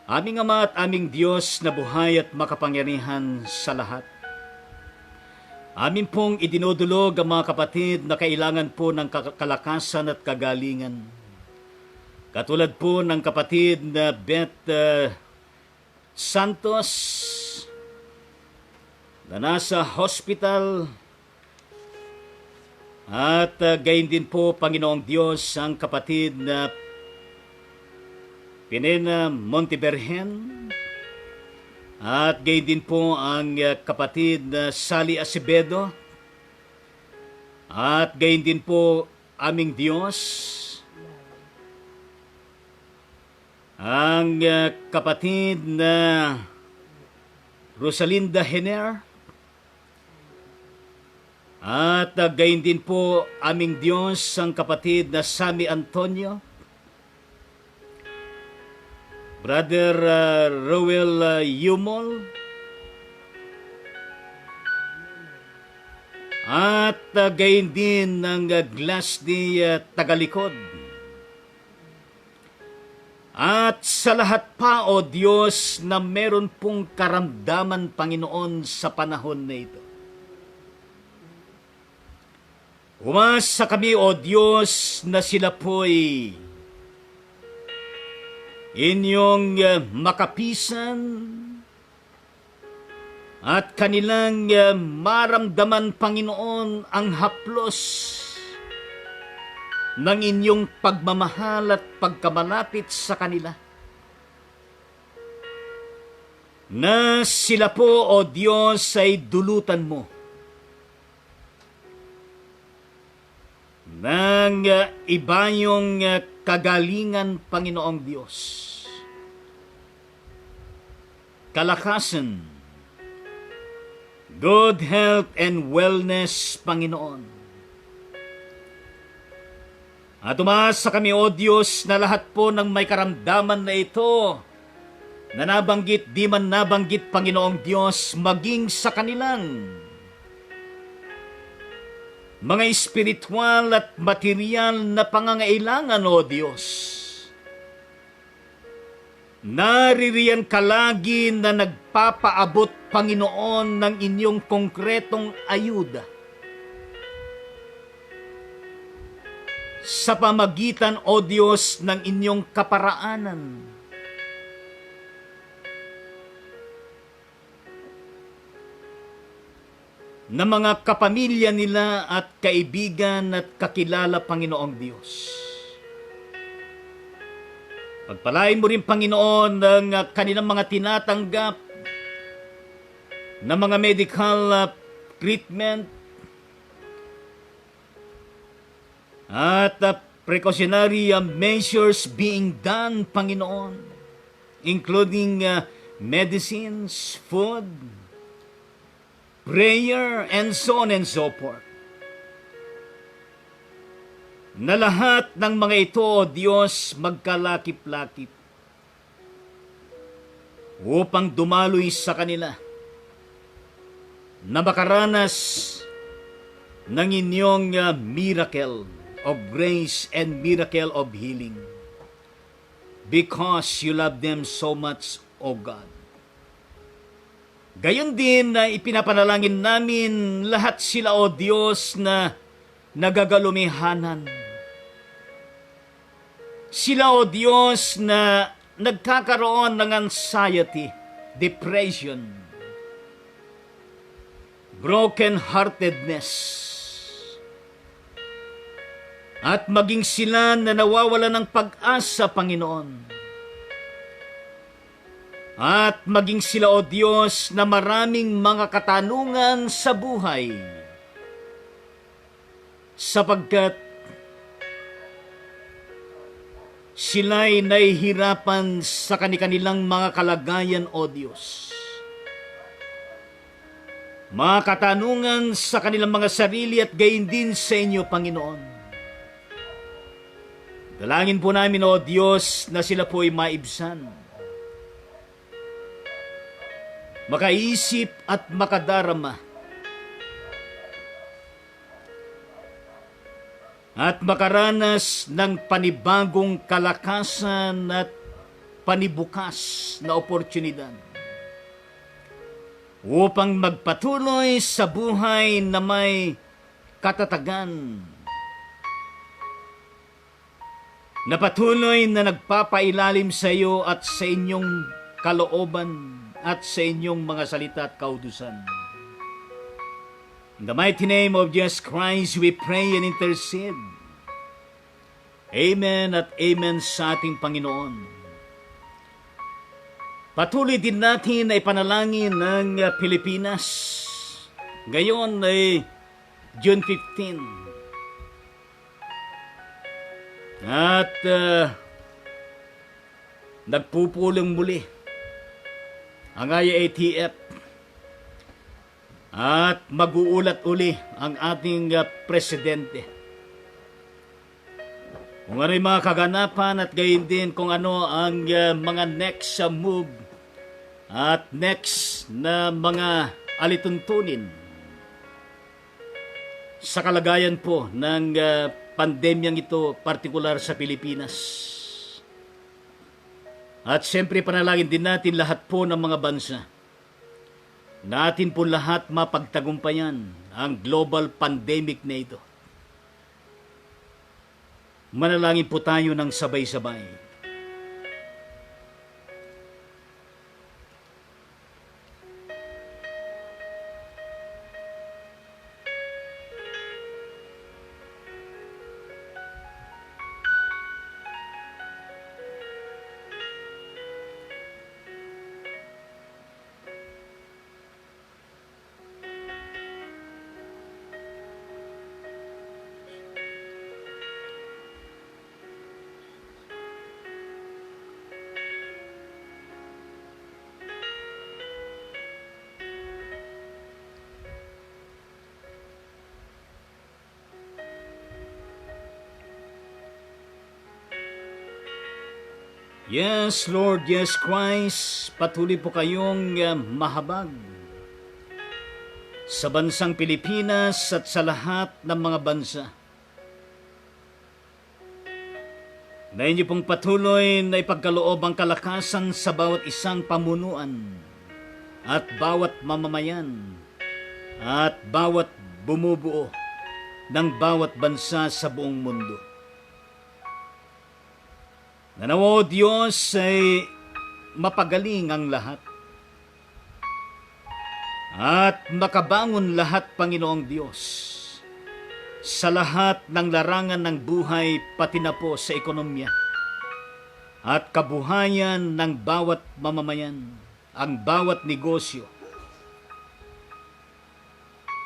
A: Aming Ama at aming Diyos na buhay at makapangyarihan sa lahat, amin pong idinudulog ang mga kapatid na kailangan po ng kalakasan at kagalingan. Katulad po ng kapatid na Beth Santos na nasa hospital, at gayon din po, Panginoong Diyos, ang kapatid na Pinena Monteberhen, at gayon din po ang kapatid na Sally Acevedo, at gayon din po, aming Diyos, ang kapatid na Rosalinda Hener, at gayon din po, aming Diyos, ang kapatid na Sammy Antonio, Brother Rowell Yumol, at gayon din ng Glasdy Tagalikod. At sa lahat pa, O Diyos, na meron pong karamdaman, Panginoon, sa panahon na ito. Umasa kami, O Diyos, na sila po'y inyong makapisan at kanilang maramdaman, Panginoon, ang haplos ng inyong pagmamahal at pagkamalapit sa kanila. Na sila po, O Diyos, ay dulutan mo ng ibayong kagalingan, Panginoong Diyos, kalakasan, good health and wellness, Panginoon. At umasa kami, O Diyos, na lahat po ng may karamdaman na ito, na nabanggit, di man nabanggit, Panginoong Diyos, maging sa kanilang mga espiritual at material na pangangailangan, O Diyos. Naririyan ka lagi na nagpapaabot, Panginoon, ng inyong konkretong ayuda sa pamagitan, O Diyos, ng inyong kaparaanan. Na mga kapamilya nila at kaibigan at kakilala, Panginoong Diyos. Pagpalain mo rin, Panginoon, ng kanilang mga tinatanggap na mga medical treatment at precautionary measures being done, Panginoon, including medicines, food, prayer, and so on and so forth. Na lahat ng mga ito, O Diyos, magkalakip-lakip upang dumaloy sa kanila na makaranas ng inyong miracle of grace and miracle of healing, because you love them so much, O God. Gayon din na ipinapanalangin namin lahat sila, O Diyos, na nagagalumihanan. Sila, O Diyos, na nagkakaroon ng anxiety, depression, broken-heartedness, at maging sila na nawawala ng pag-asa, Panginoon. At maging sila, O Diyos, na maraming mga katanungan sa buhay, sapagkat sila'y nahihirapan sa kanilang mga kalagayan, O Diyos. Mga katanungan sa kanilang mga sarili at gayon din sa inyo, Panginoon. Dalangin po namin, O Diyos, na sila po ay maibsan, makaisip at makadarama, at makaranas ng panibagong kalakasan at panibukas na oportunidad upang magpatuloy sa buhay na may katatagan, na patuloy na nagpapailalim sa iyo at sa inyong kalooban at sa inyong mga salita at kautusan. In the mighty name of Jesus Christ, we pray and intercede. Amen at amen sa ating Panginoon. Patuloy din natin na ipanalangin ng Pilipinas. Ngayon ay June 15. At nagpupulong muli ang IATF. At mag-uulat uli ang ating presidente. Kung ano yung mga kaganapan at gayon din kung ano ang mga next move at next na mga alituntunin sa kalagayan po ng pandemyang ito, partikular sa Pilipinas. At siyempre panalangin din natin lahat po ng mga bansa. Natin po lahat mapagtagumpayan ang global pandemic na ito. Manalangin po tayo ng sabay-sabay. Yes, Lord, yes, Christ, patuloy po kayong mahabag sa bansang Pilipinas at sa lahat ng mga bansa. Na inyo pong patuloy na ipagkaloob ang kalakasan sa bawat isang pamunuan at bawat mamamayan at bawat bumubuo ng bawat bansa sa buong mundo. Nanawa, Diyos, ay mapagaling ang lahat. At makabangon lahat, Panginoong Diyos, sa lahat ng larangan ng buhay, pati na po sa ekonomiya. at kabuhayan ng bawat mamamayan, ang bawat negosyo.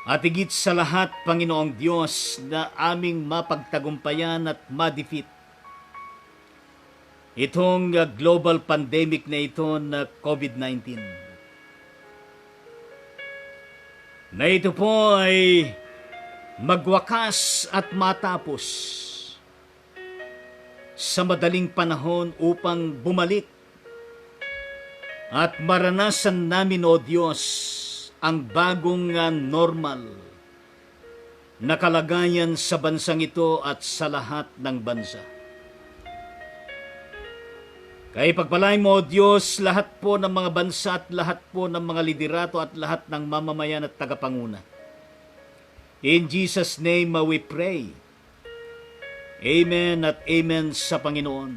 A: At higit sa lahat, Panginoong Diyos, na aming mapagtagumpayan at ma-defeat itong global pandemic na ito na COVID-19. Na ito po ay magwakas at matapos sa madaling panahon upang bumalik at maranasan namin, O Diyos, ang bagong normal na kalagayan sa bansang ito at sa lahat ng bansa. Kaya pagpalain mo, O Diyos, lahat po ng mga bansa at lahat po ng mga liderato at lahat ng mamamayan at tagapanguna. In Jesus' name we pray. Amen at amen sa Panginoon.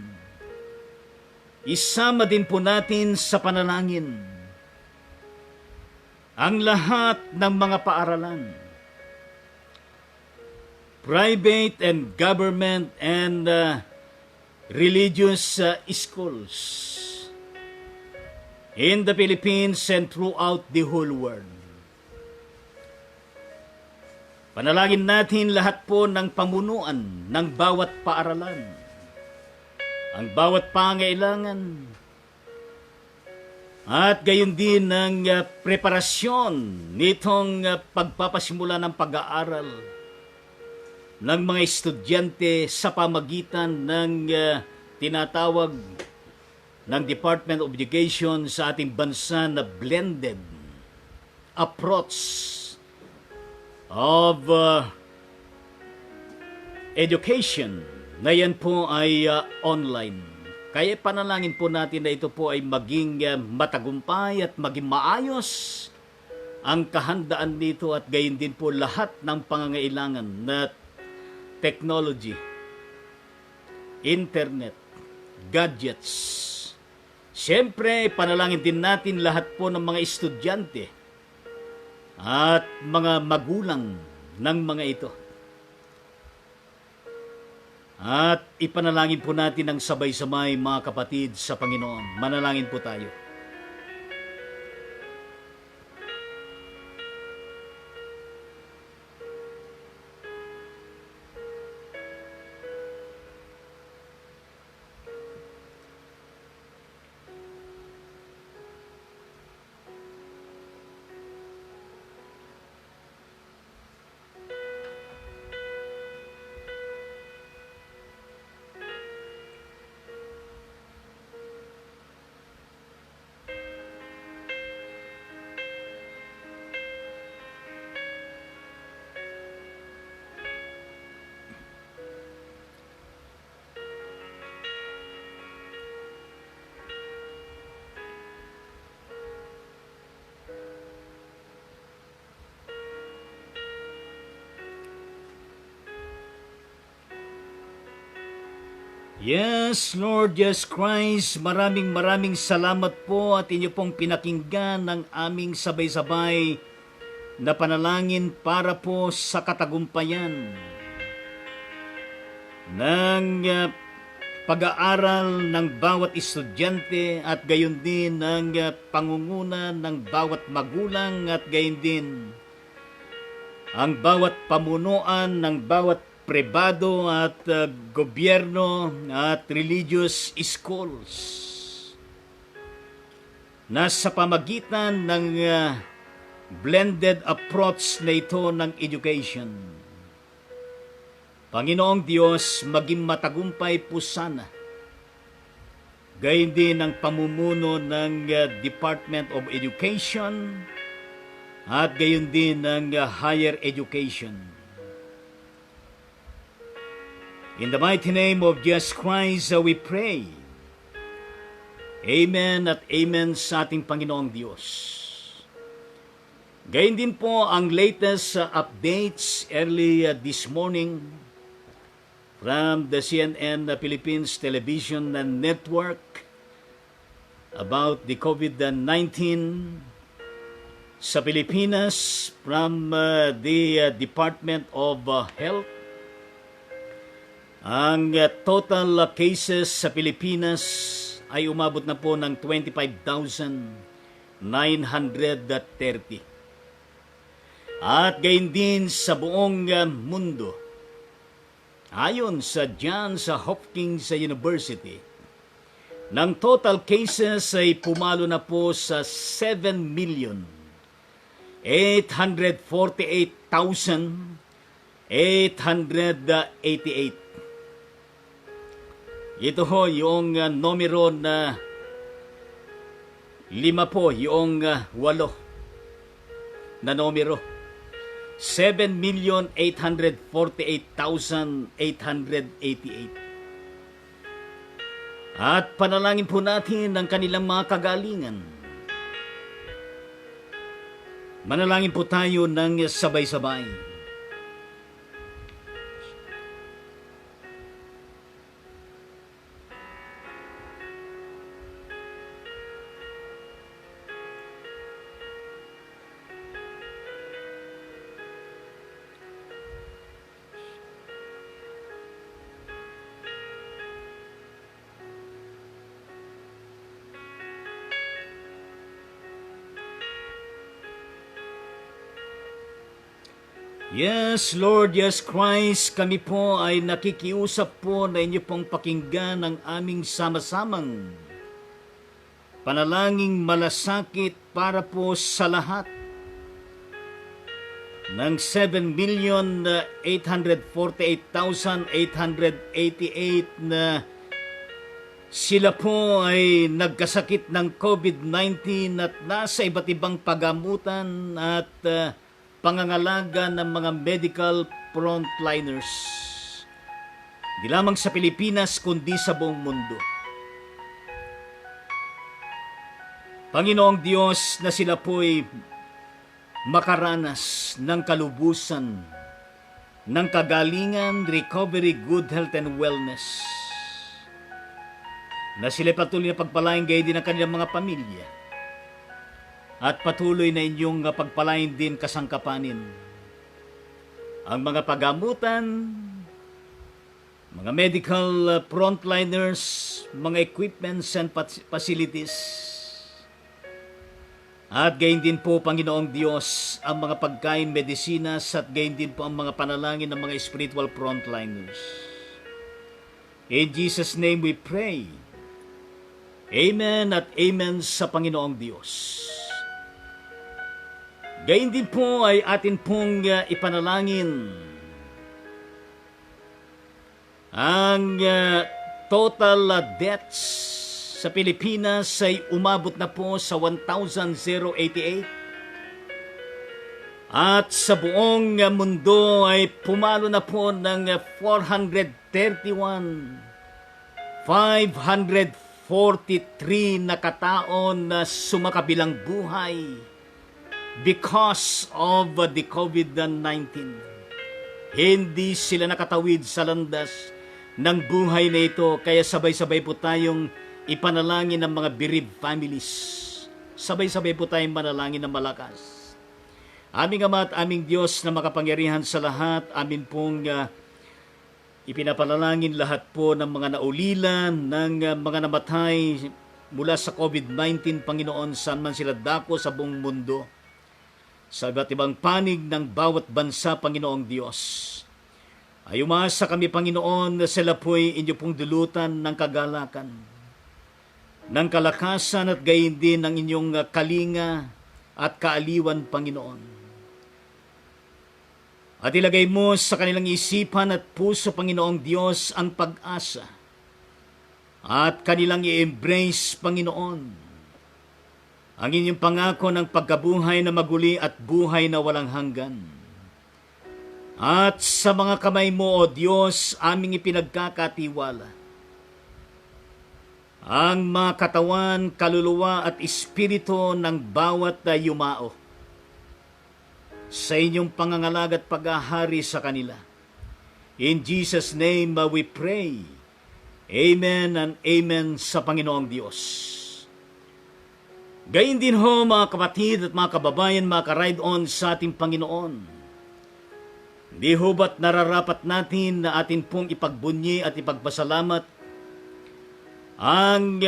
A: Isama din po natin sa panalangin ang lahat ng mga paaralan, private and government and religious schools in the Philippines and throughout the whole world. Panalangin natin lahat po ng pamunuan ng bawat paaralan, ang bawat pangailangan, at gayon din ng preparasyon nitong pagpapasimula ng pag-aaral ng mga estudyante sa pamagitan ng tinatawag ng Department of Education sa ating bansa na blended approach of education na yan po ay online. Kaya panalangin po natin na ito po ay maging matagumpay at maging maayos ang kahandaan nito at gayon din po lahat ng pangangailangan na technology, internet, gadgets. Siyempre, panalangin din natin lahat po ng mga estudyante at mga magulang ng mga ito. At ipanalangin po natin ang sabay-sabay, mga kapatid, sa Panginoon. Manalangin po tayo. Yes, Lord Jesus Christ, maraming salamat po at inyo pong pinakinggan ng aming sabay-sabay na panalangin para po sa katagumpayan ng pag-aaral ng bawat estudyante at gayon din ng pangunguna ng bawat magulang at gayon din ang bawat pamunuan ng bawat pribado at gobyerno at religious schools na sa pamagitan ng blended approach na ito ng education. Panginoong Diyos, maging matagumpay po sana. Gayon din ang pamumuno ng Department of Education at gayon din ng higher education. In the mighty name of Jesus Christ, we pray. Amen at amen sa ating Panginoong Diyos. Gayon din po ang latest updates early this morning from the CNN Philippines Television Network about the COVID-19 sa Pilipinas from the Department of Health. Ang total cases sa Pilipinas ay umabot na po ng 25,930. At gayon din sa buong mundo, ayon sa Johns Hopkins University, ng total cases ay pumalo na po sa 7,848,888. Ito ho yung numero na 5 po, yung 8 na numero. 7,848,888. At panalangin po natin ang kanilang mga kagalingan. Manalangin po tayo ng sabay-sabay. Yes, Lord, yes, Christ, kami po ay nakikiusap po na inyo pong pakinggan ang aming sama-samang panalangin malasakit para po sa lahat ng 7,848,888 na sila po ay nagkasakit ng COVID-19 at nasa iba't ibang pagamutan at pangangalaga ng mga medical frontliners. Di lamang sa Pilipinas, kundi sa buong mundo. Panginoong Diyos, na sila po'y makaranas ng kalubusan, ng kagalingan, recovery, good health, and wellness. Na sila patuloy na pagpalain gayon din ang kanilang mga pamilya. At patuloy na inyong pagpalain din kasangkapanin ang mga pagamutan, mga medical frontliners, mga equipments and facilities. At gayon din po, Panginoong Diyos, ang mga pagkain, medisinas, at gayon din po ang mga panalangin ng mga spiritual frontliners. In Jesus' name we pray. Amen at amen sa Panginoong Diyos. Gayon din po ay atin pong ipanalangin ang total deaths sa Pilipinas ay umabot na po sa 1,088 at sa buong mundo ay pumalo na po ng 431,543 na kataon na sumakabilang buhay because of the COVID-19. Hindi sila nakatawid sa landas ng buhay na ito, kaya sabay-sabay po tayong ipanalangin ng mga bereaved families. Sabay-sabay po tayong manalangin ng malakas. Aming Ama at aming Diyos na makapangyarihan sa lahat, amin pong ipinapanalangin lahat po ng mga naulilan, ng mga namatay mula sa COVID-19, Panginoon, saan man sila dako sa buong mundo. Sa iba't ibang panig ng bawat bansa, Panginoong Diyos. Ay umasa kami, Panginoon, na sila po'y inyo pong dulutan ng kagalakan, ng kalakasan at gayon din ng inyong kalinga at kaaliwan, Panginoon. At ilagay mo sa kanilang isipan at puso, Panginoong Diyos, ang pag-asa at kanilang i-embrace, Panginoon, ang inyong pangako ng pagkabuhay na maguli at buhay na walang hanggan. At sa mga kamay mo, O Diyos, aming ipinagkakatiwala ang mga katawan, kaluluwa at espiritu ng bawat yumao sa inyong pangangalaga at pag-ahari sa kanila. In Jesus' name we pray. Amen and amen sa Panginoong Diyos. Gayon din ho, mga kapatid at mga kababayan, mga ka-ride-on sa ating Panginoon. Di ho ba't nararapat natin na atin pong ipagbunyi at ipagpasalamat ang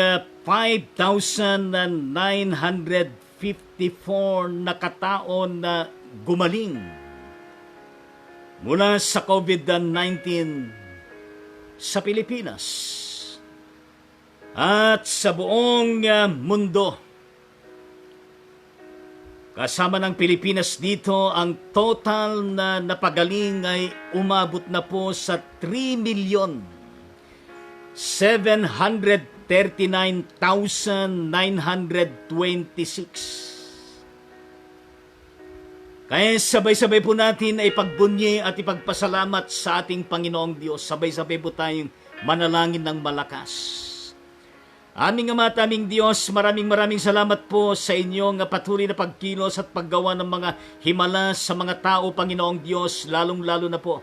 A: 5,954 na kataon na gumaling mula sa COVID-19 sa Pilipinas at sa buong mundo. Kasama ng Pilipinas dito, ang total na napagaling ay umabot na po sa 3,739,926. Kaya sabay-sabay po natin ay pagbunyi at ipagpasalamat sa ating Panginoong Diyos. Sabay-sabay po tayong manalangin ng malakas. Aming Ama at aming Diyos, maraming salamat po sa inyong patuloy na pagkilos at paggawa ng mga himala sa mga tao, Panginoong Diyos, lalong-lalo na po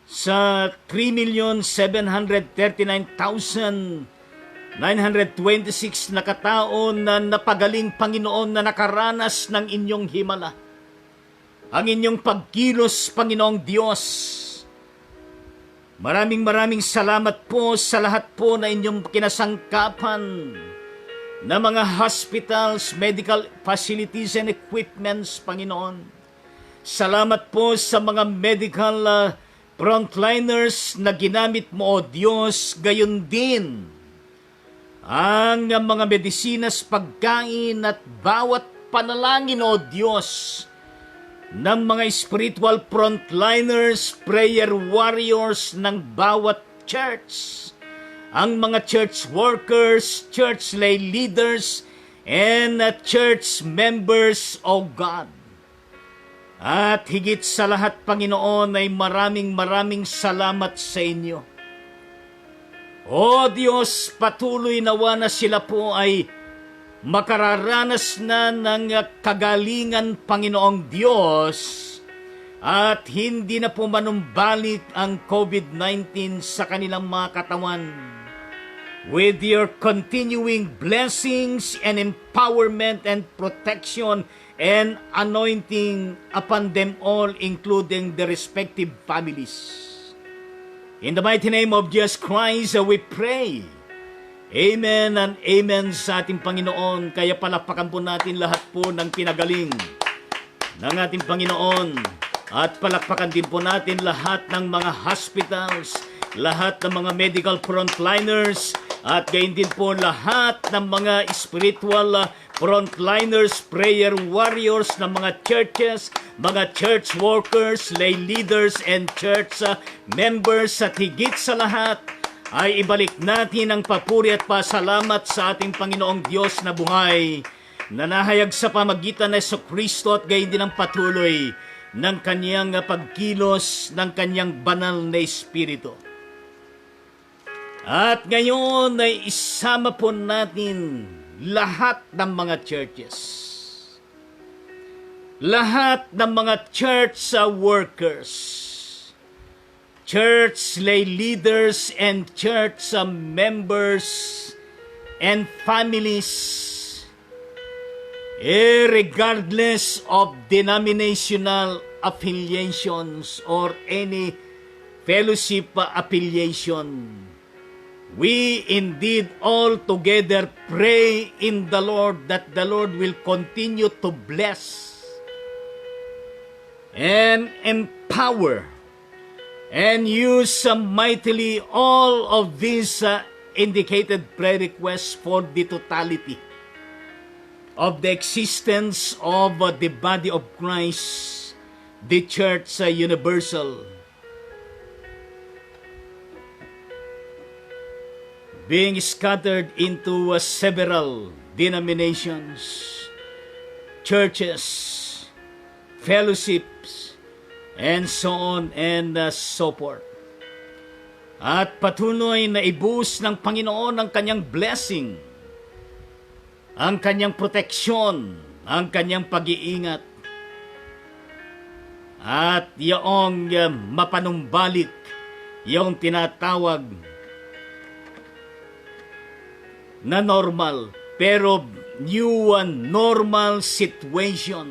A: sa 3,739,926 na katao na napagaling, Panginoon, na nakaranas ng inyong himala. Ang inyong pagkilos, Panginoong Diyos. Maraming salamat po sa lahat po na inyong kinasangkapan na mga hospitals, medical facilities and equipments, Panginoon. Salamat po sa mga medical frontliners na ginamit mo, O Diyos. Gayon din ang mga medisinas, pagkain at bawat panalangin, O Diyos, ng mga spiritual frontliners, prayer warriors ng bawat church, ang mga church workers, church lay leaders, and church members, O God. At higit sa lahat, Panginoon, ay maraming salamat sa inyo. O Diyos, patuloy nawa na sila po ay makararanas na ng kagalingan, Panginoong Diyos, at hindi na po manumbalik ang COVID-19 sa kanilang mga katawan. With your continuing blessings and empowerment and protection and anointing upon them all, including the respective families. In the mighty name of Jesus Christ, we pray. Amen and amen sa ating Panginoon. Kaya palakpakan po natin lahat po ng pinagaling ng ating Panginoon. At palakpakan din po natin lahat ng mga hospitals, lahat ng mga medical frontliners, at gayon din po lahat ng mga spiritual frontliners, prayer warriors ng mga churches, mga church workers, lay leaders, and church members. At higit sa lahat, ay ibalik natin ang papuri at pasalamat sa ating Panginoong Diyos na buhay, na nahayag sa pamagitan ng Jesucristo at gayon din ang patuloy ng kanyang pagkilos ng kanyang banal na Espiritu. At ngayon ay isama po natin lahat ng mga churches, lahat ng mga church workers, church lay leaders, and church members and families, regardless of denominational affiliations or any fellowship affiliation. We indeed all together pray in the Lord that the Lord will continue to bless and empower and use mightily all of these indicated prayer requests for the totality of the existence of the body of Christ, the Church Universal, being scattered into several denominations, churches, fellowships, and so on and so forth. At patuloy na ibuhos ng Panginoon ang kanyang blessing, ang kanyang proteksyon, ang kanyang pag-iingat, at yung mapanumbalik, yung tinatawag na normal, pero new normal situation,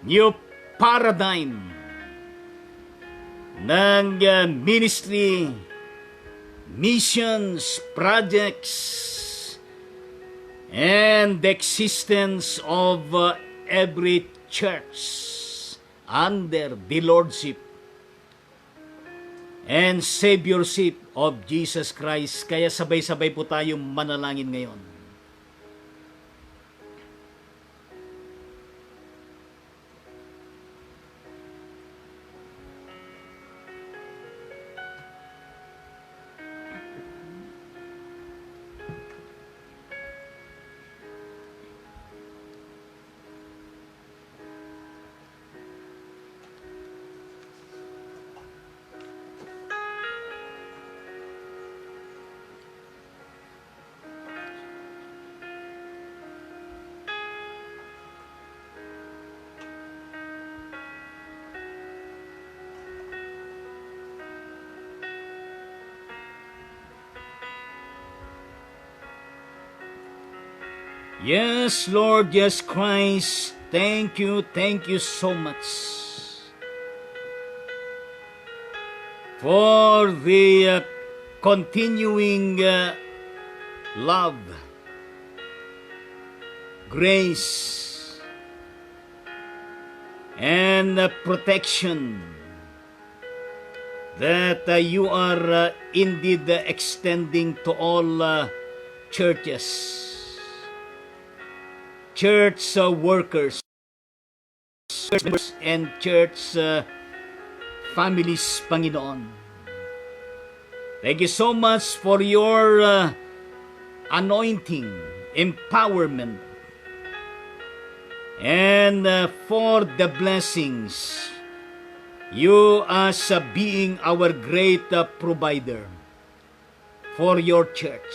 A: new paradigm ng ministry, missions, projects, and the existence of every church under the Lordship and Saviorship of Jesus Christ. Kaya sabay-sabay po tayong manalangin ngayon. Yes, Lord, yes, Christ, thank you so much for the continuing love, grace, and protection that you are indeed extending to all churches, church workers, church members, and church families, Panginoon. Thank you so much for your anointing, empowerment, and for the blessings. You as being our great provider for your church.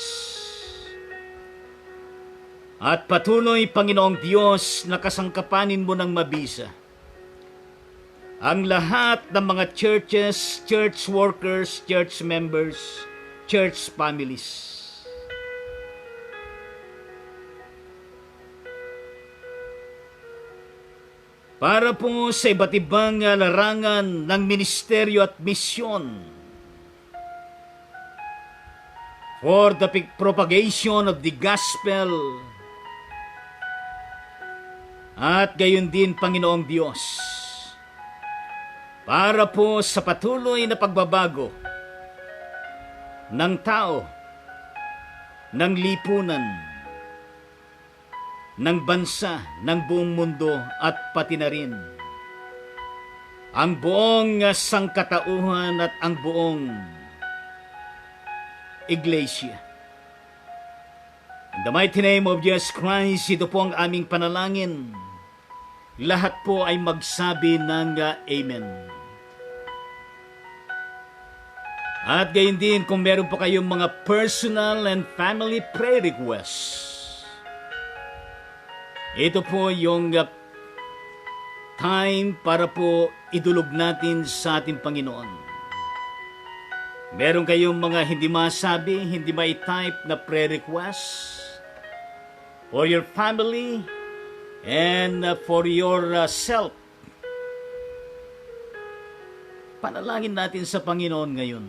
A: At patuloy, Panginoong Diyos, na kasangkapanin mo ng mabisa ang lahat ng mga churches, church workers, church members, church families. Para po sa iba't ibang larangan ng ministeryo at misyon, for the propagation of the gospel, at gayon din, Panginoong Diyos, para po sa patuloy na pagbabago ng tao, ng lipunan, ng bansa, ng buong mundo, at pati na rin ang buong sangkatauhan at ang buong iglesia. In the mighty name of Jesus Christ, ito po ang aming panalangin. Lahat po ay magsabi ng Amen. At gayon din, kung meron po kayong mga personal and family prayer requests, ito po yung time para po idulog natin sa ating Panginoon. Meron kayong mga hindi masabi, hindi mai-type na prayer requests for your family and for yourself. Panalangin natin sa Panginoon ngayon.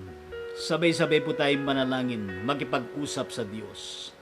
A: Sabay-sabay po tayong manalangin, makipag-usap sa Diyos.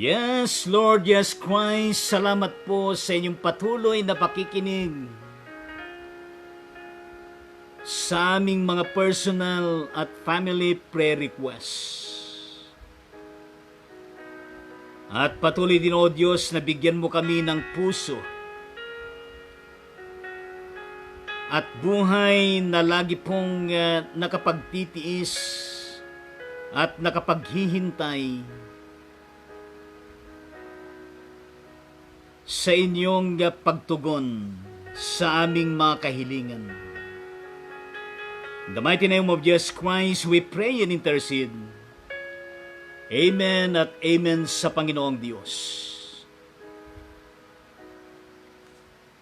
A: Yes, Lord, yes, Christ, salamat po sa inyong patuloy na pakikinig sa aming mga personal at family prayer requests. At patuloy din, O Diyos, na bigyan mo kami ng puso at buhay na lagi pong nakapagtitiis at nakapaghihintay sa inyong pagtugon sa aming mga kahilingan. In the mighty name of Jesus Christ, we pray and intercede. Amen at amen sa Panginoong Diyos.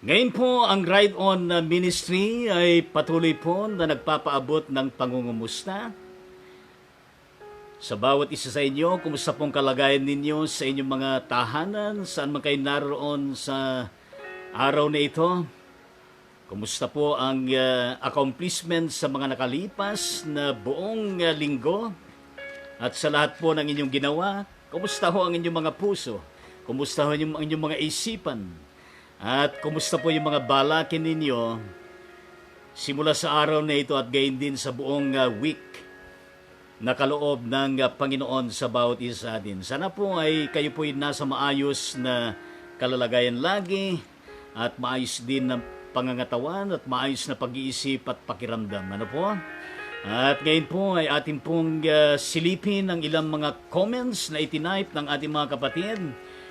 A: Ngayon po, ang Ride On Ministry ay patuloy po na nagpapaabot ng pangungumusta sa bawat isa sa inyo. Kumusta pong kalagayan ninyo sa inyong mga tahanan, saan man kayo naroon sa araw na ito? Kumusta po ang accomplishment sa mga nakalipas na buong linggo? At sa lahat po ng inyong ginawa, kumusta ho ang inyong mga puso? Kumusta ho ang inyong mga isipan? At kumusta po yung mga balakin ninyo simula sa araw na ito at gayon din sa buong week na kaloob ng Panginoon sa bawat isa sa atin. Sana po ay kayo po ay nasa maayos na kalalagayan lagi at maayos din na pangangatawan at maayos na pag-iisip at pakiramdam. Ano po? At ngayon po ay ating pong silipin ang ilang mga comments na itinipe ng ating mga kapatid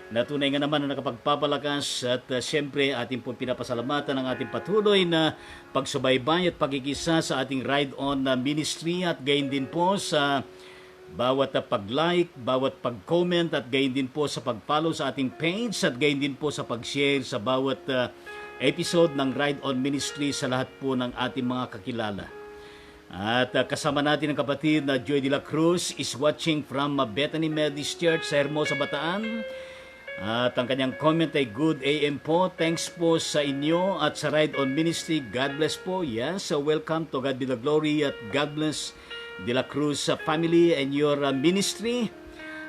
A: na tunay nga naman na nakapagpapalakas at siyempre ating pong pinapasalamatan ang ating patuloy na pagsubaybay at pagkikisa sa ating Ride On Ministry at gayon din po sa bawat pag-like, bawat pag-comment at gayon din po sa pag-follow sa ating page at gayon din po sa pag-share sa bawat episode ng Ride On Ministry sa lahat po ng ating mga kakilala. At kasama natin ang kapatid na Joy de la Cruz is watching from Bethany Methodist Church sa Hermosa, Bataan. At ang kanyang comment ay good AM po. Thanks po sa inyo at sa Ride On Ministry. God bless po. Yes, so welcome to God be the glory at God bless de la Cruz family and your ministry.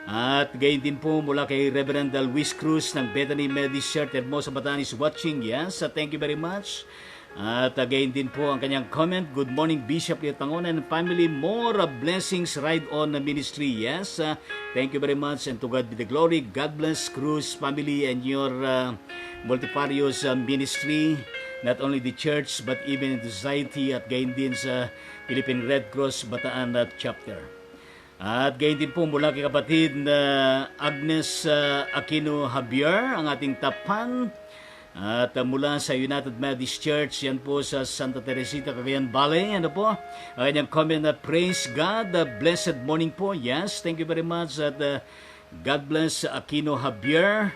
A: At gayon din po mula kay Reverend Luis Cruz ng Bethany Methodist Church Hermosa, Bataan is watching. Yes, thank you very much. At again din po ang kanyang comment, good morning Bishop Leo Tangonan and family, more blessings Ride On Ministry. Yes, thank you very much and to God be the glory. God bless Cruz family and your multifarious ministry, not only the church but even in the society at gayon din sa Philippine Red Cross Bataan chapter. At gayon din po mula kay kapatid na Agnes Aquino Javier, ang ating tapan. At mula sa United Methodist Church, yan po sa Santa Teresita, Cagayan Valley. Ano po? Ang kanyang comment na praise God, blessed morning po. Yes, thank you very much. At God bless Aquino Javier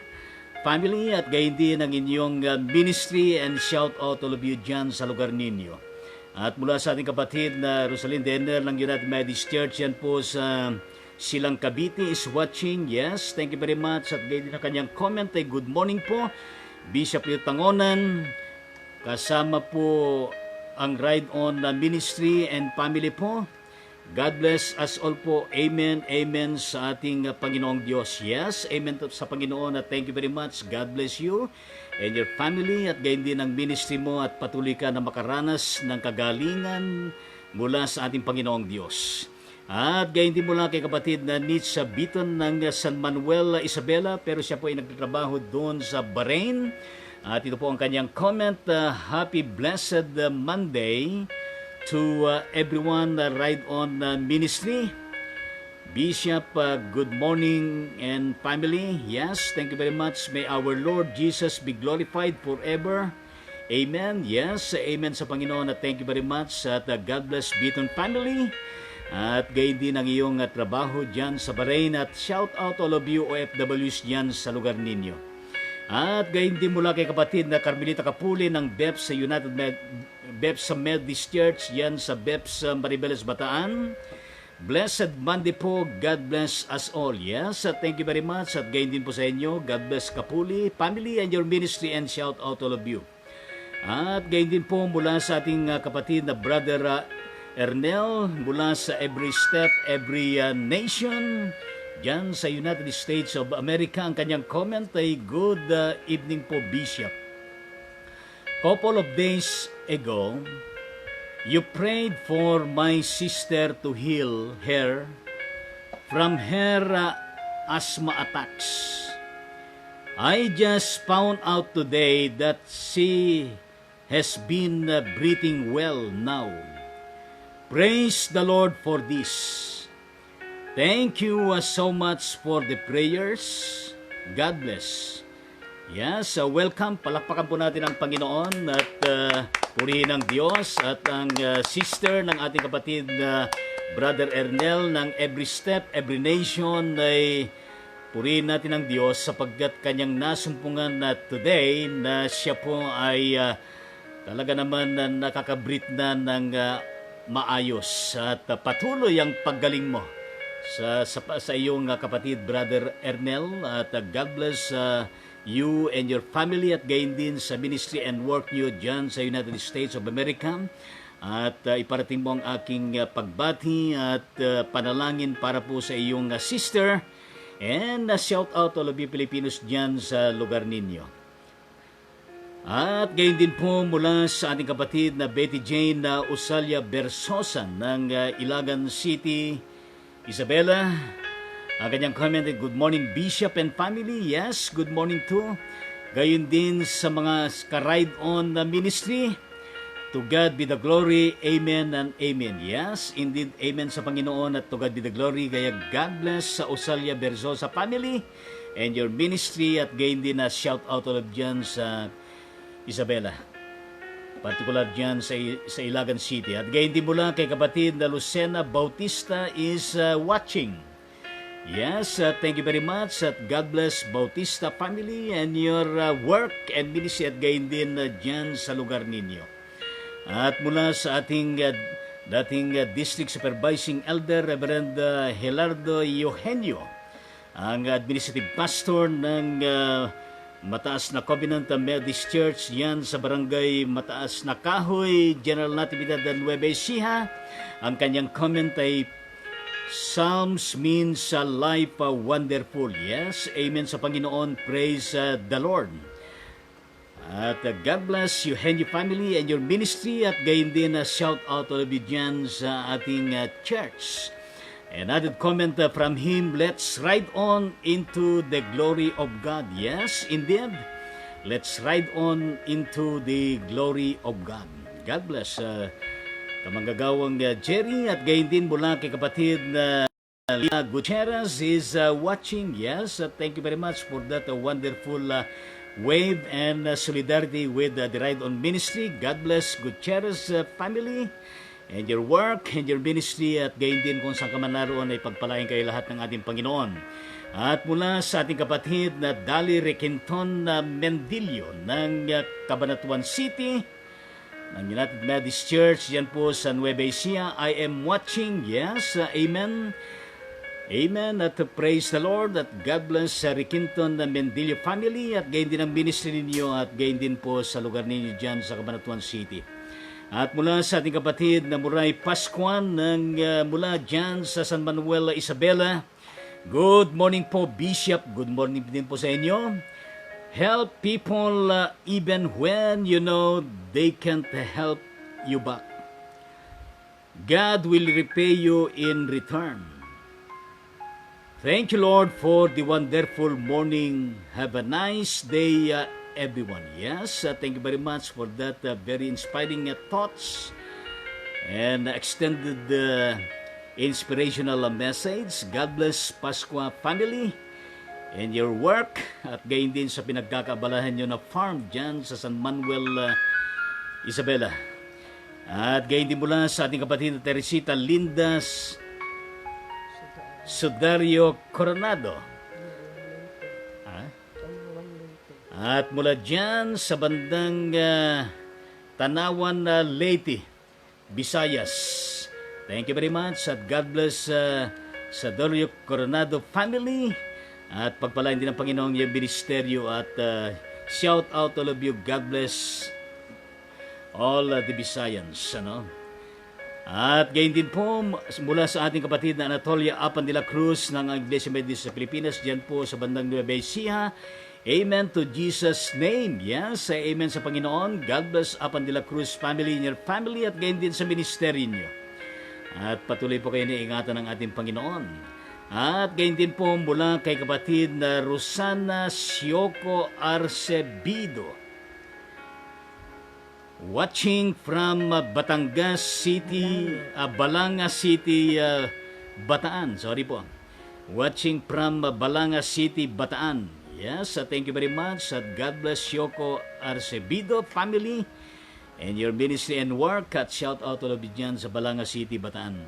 A: family at gayon din ang inyong ministry and shout out all of you dyan sa lugar ninyo. At mula sa ating kapatid na Rosalind Denner ng United Methodist Church, yan po sa Silang Cavite is watching. Yes, thank you very much. At gayon din ang kanyang comment ay good morning po. Bishop Leo Tangonan, kasama po ang Ride On Ministry and family po. God bless us all po. Amen, amen sa ating Panginoong Diyos. Yes, amen sa Panginoon at thank you very much. God bless you and your family at gayon din ang ministry mo at patuloy ka na makaranas ng kagalingan mula sa ating Panginoong Diyos. At gayon din mula kay kapatid na Nitsa Biton ng San Manuel, Isabela, pero siya po ay nagtatrabaho doon sa Bahrain. At ito po ang kanyang comment, happy blessed Monday to everyone Ride On Ministry. Bishop, good morning and family. Yes, thank you very much. May our Lord Jesus be glorified forever. Amen. Yes, amen sa Panginoon at thank you very much. At God bless Biton family. At gayon din ang iyong trabaho dyan sa Bahrain at shout out all of you OFWs dyan sa lugar ninyo. At gayon din mula kay kapatid na Carmelita Capuli ng BEPS sa BEPS Methodist Church yan sa BEPS Maribeles, Bataan. Blessed Monday po, God bless us all. Yes, thank you very much at gayon din po sa inyo. God bless Capuli, family and your ministry and shout out all of you. At gayon din po mula sa ating kapatid na brother Ernel mula sa Every Step, Every Nation dyan sa United States of America. Ang kanyang comment ay good evening po Bishop. Couple of days ago, you prayed for my sister to heal her from her asthma attacks. I just found out today that she has been breathing well now. Praise the Lord for this. Thank you so much for the prayers. God bless. Yes, welcome. Palakpakan po natin ang Panginoon at purihin ang Diyos at ang sister ng ating kapatid na Brother Ernel ng Every Step, Every Nation ay purihin natin ang Diyos sapagkat kanyang nasumpungan na today na siya po ay talaga naman nakakabrit na ng maayos at patuloy ang paggaling mo sa iyong kapatid Brother Ernel at God bless you and your family at gayon din sa ministry and work niyo dyan sa United States of America. At iparating mo ang aking pagbati at panalangin para po sa iyong sister. And shout out all of you Filipinos dyan sa lugar ninyo. At gayon din po mula sa ating kapatid na Betty Jane na Usalia Bersosa ng Ilagan City, Isabela. Ang kanyang comment ay, good morning Bishop and family. Yes, good morning too. Gayon din sa mga ka-ride on ministry. To God be the glory. Amen and amen. Yes, indeed, amen sa Panginoon at to God be the glory. Kaya God bless sa Usalia Berzosa family and your ministry at gayon din na shout out all of dyan sa Isabela. Particular dyan sa Ilagan City. At gayon din mula kay kapatid na Lucena Bautista is watching. Yes, thank you very much at God bless Bautista family and your work and ministry at gayon din dyan sa lugar ninyo. At mula sa ating dating District Supervising Elder Reverend Gelardo Eugenio, ang Administrative Pastor ng Mataas na Covenant Methodist Church yan sa Barangay Mataas na Kahoy, General Natividad de Nueva Ecija. Ang kanyang comment ay Psalms means life wonderful. Yes, amen sa Panginoon. Praise the Lord. At God bless you and your family and your ministry at gayon din shout out all of you dyan sa ating church. And added comment from him, let's ride on into the glory of God. Yes, indeed. Let's ride on into the glory of God. God bless kamanggagawang Jerry at gayon din mula kay kapatid na Lina Gutierrez is watching. Yes, thank you very much for that wonderful wave and solidarity with the Ride On Ministry. God bless Gutierrez family and your work and your ministry at gayon din kung saan ka man naroon ay pagpalain kayo lahat ng ating Panginoon. At mula sa ating kapatid na Dali Requinton Mendilio ng Cabanatuan City, ng United Methodist Church, yan po sa Nueva Ecija. I am watching. Yes, amen. Amen. At praise the Lord. At God bless sa Requinton na Mendilio family at gayon din ang ministry ninyo at gayon din po sa lugar ninyo dyan sa Cabanatuan City. At mula sa ating kapatid na Muray Pascuan ng mula dyan sa San Manuel, Isabela. Good morning po, Bishop. Good morning din po sa inyo. Help people even when you know they can't help you back. God will repay you in return. Thank you, Lord, for the wonderful morning. Have a nice day, everyone. Yes, thank you very much for that very inspiring thoughts and extended inspirational message. God bless Pascua family and your work at gayon din sa pinagkakabalahan nyo na farm dyan sa San Manuel, Isabela. At gayon din mula sa ating kapatid na Teresita Lindas Sudario Coronado. At mula dyan sa bandang Tanawan, Leyte, Visayas. Thank you very much at God bless Sudario Coronado family. At pagpalain din ng Panginoong yung ministeryo at shout out all of you. God bless all the Visayans. Ano? At gayon din po mula sa ating kapatid na Anatolia Apan de la Cruz ng Iglesia Methodist sa Pilipinas, dyan po sa bandang Nueva Ecija. Amen to Jesus' name. Yes, amen sa Panginoon. God bless Apan de la Cruz family and your family at gayon din sa ministeryo nyo. At patuloy po kayo niingatan ng ating Panginoon. At gayon din po mula kay kapatid na Rosana Sioko Arcebido. Watching from Batangas City, Balanga City, Bataan. Sorry po. Watching from Balanga City, Bataan. Yes, thank you very much. At God bless Yoko Arcebido family and your ministry and work. At shout out to all of you dyan sa Balanga City, Bataan.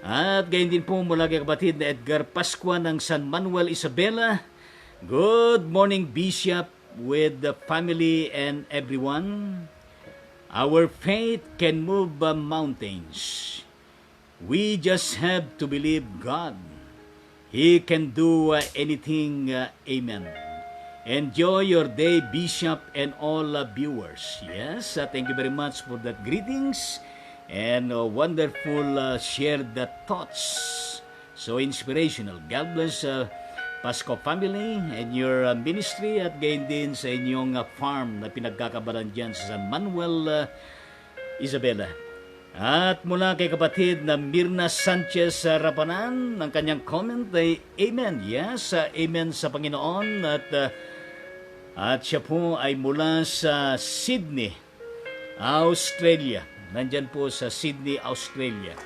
A: At gayon din po mula kay kapatid na Edgar Pascua ng San Manuel, Isabela. Good morning, Bishop, with the family and everyone. Our faith can move mountains. We just have to believe God. He can do anything. Amen. Enjoy your day, Bishop and all viewers. Yes, thank you very much for that greetings and wonderful shared thoughts. So inspirational. God bless Pasco family and your ministry at gayon din sa inyong farm na pinagkakabalan dyan sa San Manuel, Isabela. At mula kay kapatid na Mirna Sanchez Rapanan, ng kanyang comment ay Amen. Yes, Amen sa Panginoon. At siya po ay mula sa Sydney, Australia. Nandyan po sa Sydney, Australia.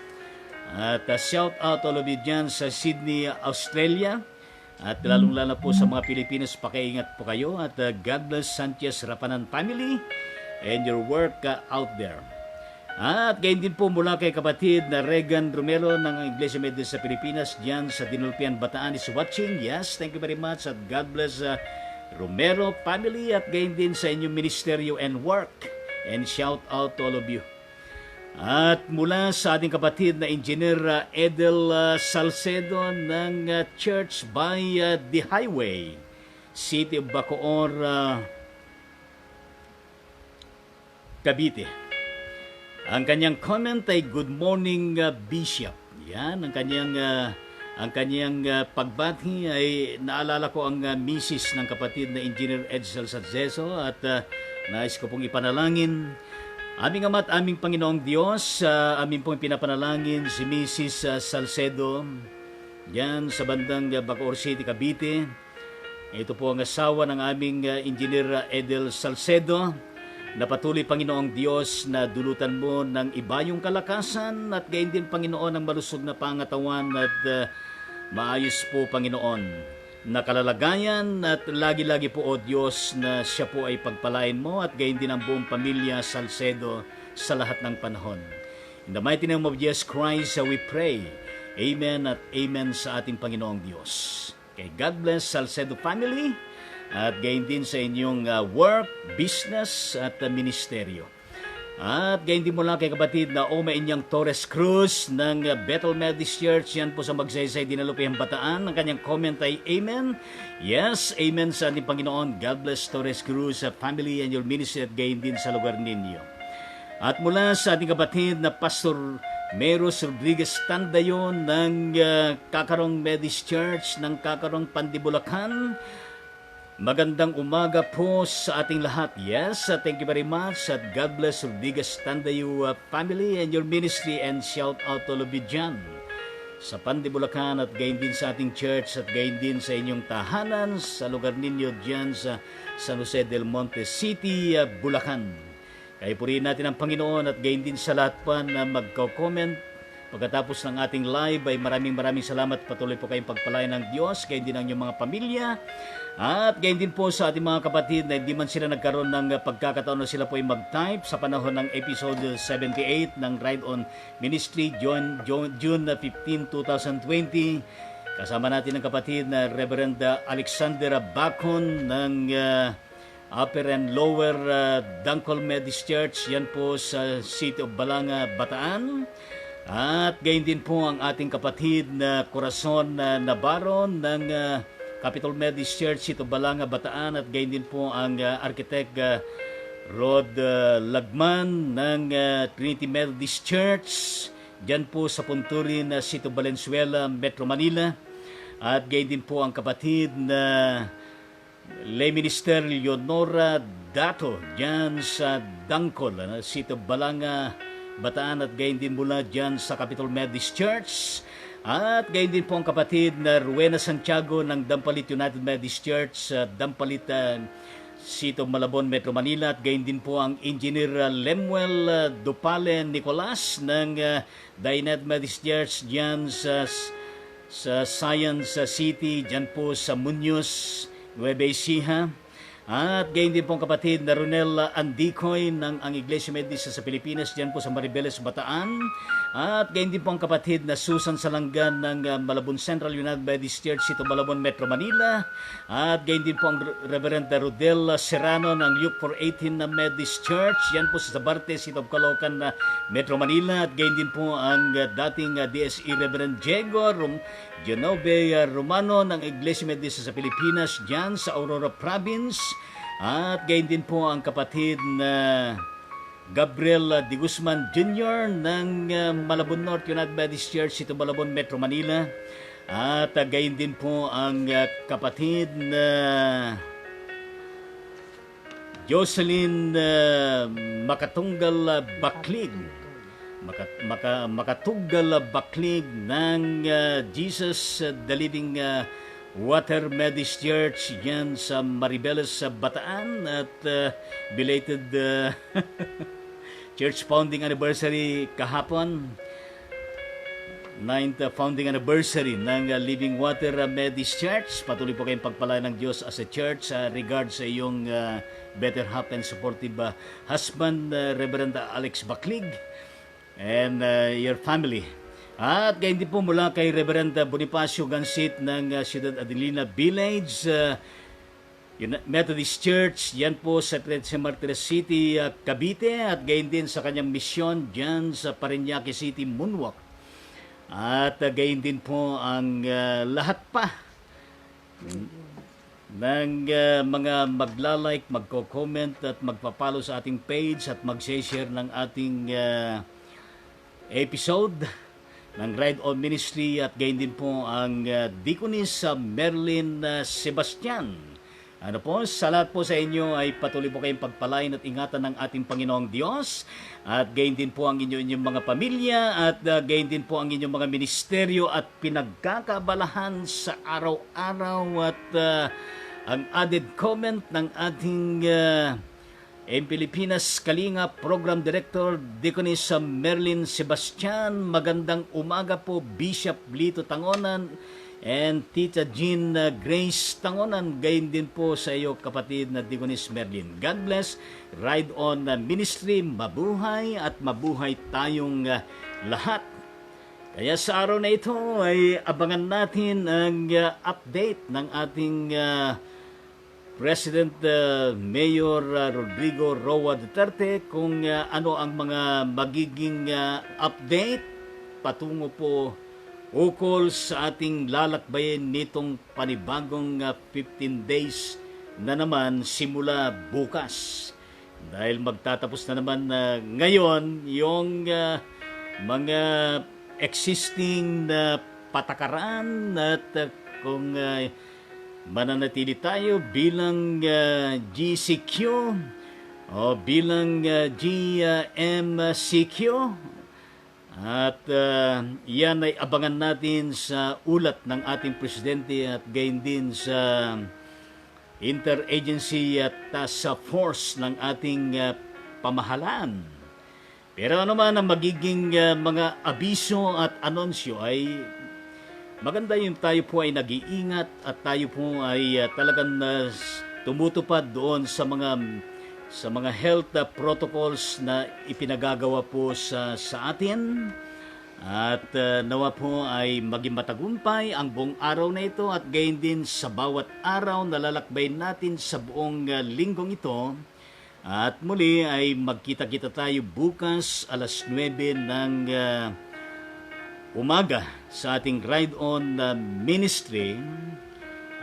A: At shout out all of you dyan sa Sydney, Australia. At lalong-lalo po sa mga Pilipinas, pakiingat po kayo. At God bless Sanchez Rapanan family and your work out there. At gayon din po mula kay kapatid na Regan Romero ng Iglesia Methodist sa Pilipinas, diyan sa Dinulpian, Bataan is watching. Yes, thank you very much. At God bless Romero family at gayon din sa inyong ministeryo and work. And shout out to all of you. At mula sa ating kapatid na Engineer Edel Salcedo ng Church by the Highway, City of Bacoor, Cavite. Ang kanyang comment ay Good morning, Bishop. Yan, ang kanyang pagbati ay naalala ko ang misis ng kapatid na Engineer Edsel Salcedo at nais ko pong ipanalangin. Aming Ama at aming Panginoong Diyos, aming pong pinapanalangin si Mrs. Salcedo diyan sa bandang Bacoor City, Cavite. Ito po ang asawa ng aming Engineer Edel Salcedo. Na patuloy, Panginoong Diyos, na dulutan mo ng iba yung kalakasan at gayon din, Panginoon, ang malusog na pangatawan at maayos po, Panginoon, na kalalagayan at lagi-lagi po, O Diyos, na siya po ay pagpalain mo at gayon din ang buong pamilya Salcedo sa lahat ng panahon. In the mighty name of Jesus Christ, we pray. Amen at amen sa ating Panginoong Diyos. Okay, God bless Salcedo family at gayon din sa inyong work, business at ministeryo. At gayon din mula kay kapatid na Oma Inyang Torres Cruz ng Bethel Methodist Church, yan po sa Magsaysay, Dinalupihang, Bataan. Ang kanyang comment ay Amen. Yes, Amen sa ating Panginoon. God bless Torres Cruz family and your ministry at gayon din sa lugar ninyo. At mula sa ating kapatid na Pastor Meros Rodriguez Tandayon ng Kakarong Methodist Church ng Kakarong Pandibulacan, magandang umaga po sa ating lahat. Yes, thank you very much. At God bless Rodriguez Tandayo family and your ministry and shout out to all of you dyan sa Pandibulacan at gayon din sa ating church at gayon din sa inyong tahanan sa lugar ninyo dyan sa San Jose del Monte City, Bulacan. Kaya purihin natin ang Panginoon at gayon din sa lahat pa na magko-comment. Pagkatapos ng ating live ay maraming salamat. Patuloy po kayong pagpalain ng Diyos, gayon din ang inyong mga pamilya. At gayon din po sa ating mga kapatid na hindi man sila nagkaroon ng pagkakataon na sila po ay mag-type sa panahon ng episode 78 ng Ride On Ministry, June 15, 2020. Kasama natin ang kapatid na Reverend Alexander Bacon ng Upper and Lower Dancol Methodist Church, yan po sa City of Balanga, Bataan. At gayon din po ang ating kapatid na Corazon Navarro ng Capitol Methodist Church, City of Balanga, Bataan. At gayon din po ang Architect Rod Lagman ng Trinity Methodist Church, dyan po sa Punturin, City of Valenzuela, Metro Manila. At gayon din po ang kapatid na Lay Minister Leonora Dato dyan sa Dancol, City of Balanga, Bataan. At gayon din mula dyan sa Capitol Methodist Church. At gayon din po ang kapatid na Rowena Santiago ng Dampalit United Methodist Church, Dampalit, City of Malabon, Metro Manila. At gayon din po ang Engineer Lemuel Dupale Nicolas ng United Methodist Church dyan sa Science City, dyan po sa Muñoz, Nueva Ecija. At gayon din pong kapatid na Ronel Andicoy ng ang Iglesia Metodista sa Pilipinas diyan po sa Maribeles, Bataan. At gayon din pong kapatid na Susan Salangan ng Malabon Central United Methodist Church ito Malabon, Metro Manila. At gayon din po ang Reverend Rodel Serrano ng Luke 418 na Methodist Church yan po sa Sabarte, City of Caloocan na Metro Manila. At gayon din po ang dating DSE Reverend Diego Genove Romano ng Iglesia Metodista sa Pilipinas diyan sa Aurora Province. At gayon din po ang kapatid na Gabriel De Guzman Jr. ng Malabon North United Methodist Church ito Malabon, Metro Manila. At gayon din po ang kapatid na Jocelyn Makatunggal Baklig Makatunggal Baklig ng Jesus the Living Water Methodist Church yan sa Maribeles sa Bataan. At belated church founding anniversary kahapon, 9th founding anniversary ng Living Water Methodist Church. Patuloy po kayong pagpalain ng Diyos as a church regards sa iyong better half and supportive husband, Reverend Alex Baklig, and your family. At gayon din po mula kay Reverend Bonifacio Gansit ng Ciudad Adelina Village Methodist Church yan po sa Trece Martires City, Cavite. At gayon din sa kanyang misyon dyan sa Parañaque City, Munwak. At gayon din po ang lahat pa ng mga magla-like, magko-comment at magpa-follow sa ating page at mag-share ng ating episode ng Ride On Ministry. At gayon din po ang Deaconess Merlin Sebastian. Ano po, sa lahat po sa inyo ay patuloy po kayong pagpalain at ingatan ng ating Panginoong Diyos. At gayon din po ang inyong mga pamilya at gayon din po ang inyong mga ministeryo at pinagkakabalahan sa araw-araw. At ang added comment ng ating Pilipinas Kalinga Program Director Deaconess Merlin Sebastian. Magandang umaga po Bishop Lito Tangonan and Tita Jean Grace Tangonan. Gayon din po sa iyo kapatid na Deaconess Merlin. God bless. Ride On Ministry. Mabuhay at mabuhay tayong lahat. Kaya sa araw na ito ay abangan natin ang update ng ating President Mayor Rodrigo Roa Duterte kung ano ang mga magiging update patungo po ukol sa ating lalakbayin nitong panibagong 15 days na naman simula bukas. Dahil magtatapos na naman ngayon yung mga existing na patakaran at kung mananatili tayo bilang GCQ o bilang GMCQ. At yan ay abangan natin sa ulat ng ating presidente at gayon din sa interagency at task force ng ating pamahalaan. Pero ano man ang magiging mga abiso at anunsyo ay maganda yung tayo po ay nag-iingat at tayo po ay talagang tumutupad doon sa mga health protocols na ipinagagawa po sa atin. At nawa po ay maging matagumpay ang buong araw na ito at gayon din sa bawat araw na lalakbay natin sa buong linggong ito. At muli ay magkita-kita tayo bukas alas 9 ng umaga sa ating Ride On Ministry.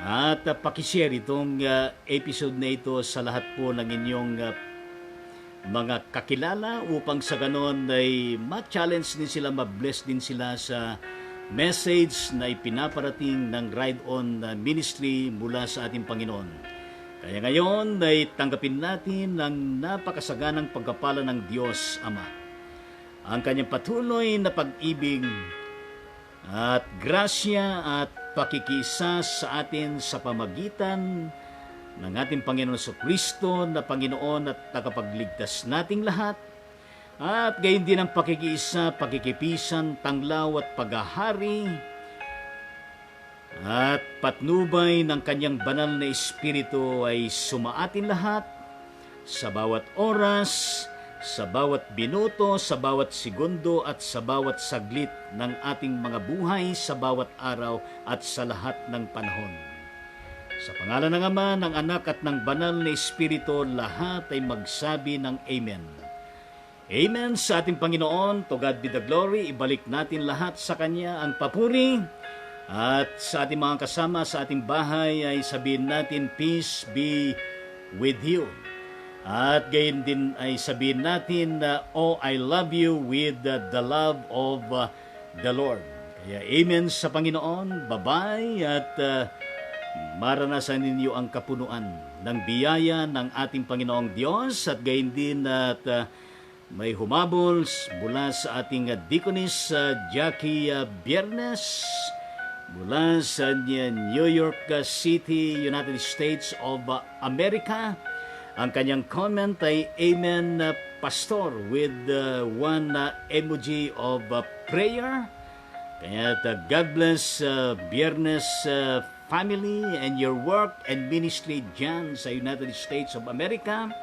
A: At pakishare itong episode na ito sa lahat po ng inyong mga kakilala upang sa ganon ay ma-challenge din sila, ma-bless din sila sa message na ipinaparating ng Ride On Ministry mula sa ating Panginoon. Kaya ngayon ay tanggapin natin ang napakasaganang pagkapala ng Diyos Ama, ang kanyang patuloy na pag-ibig at grasya at pakikisa sa atin sa pamagitan ng ating Panginoon Kristo na Panginoon at tagapagligtas nating lahat. At gayon din ang pakikisa, pakikipisan, tanglaw at paghahari At patnubay ng kanyang banal na Espiritu ay sumaatin lahat sa bawat oras, sa bawat minuto, sa bawat segundo at sa bawat saglit ng ating mga buhay sa bawat araw at sa lahat ng panahon. Sa pangalan ng Ama, ng Anak at ng Banal na Espiritu, lahat ay magsabi ng Amen. Amen sa ating Panginoon. To God be the glory. Ibalik natin lahat sa Kanya ang papuri. At sa ating mga kasama sa ating bahay ay sabihin natin, peace be with you. At gayon din ay sabihin natin, oh, I love you with the love of the Lord. Kaya amen sa Panginoon. Bye-bye at maranasan ninyo ang kapunuan ng biyaya ng ating Panginoong Diyos. At gayon din at may humabol mula sa ating Deaconess Jackie Biernes mula sa New York City, United States of America. Ang kanyang comment ay Amen, Pastor, with one emoji of prayer. Kaya God bless Biernes family and your work and ministry dyan sa United States of America.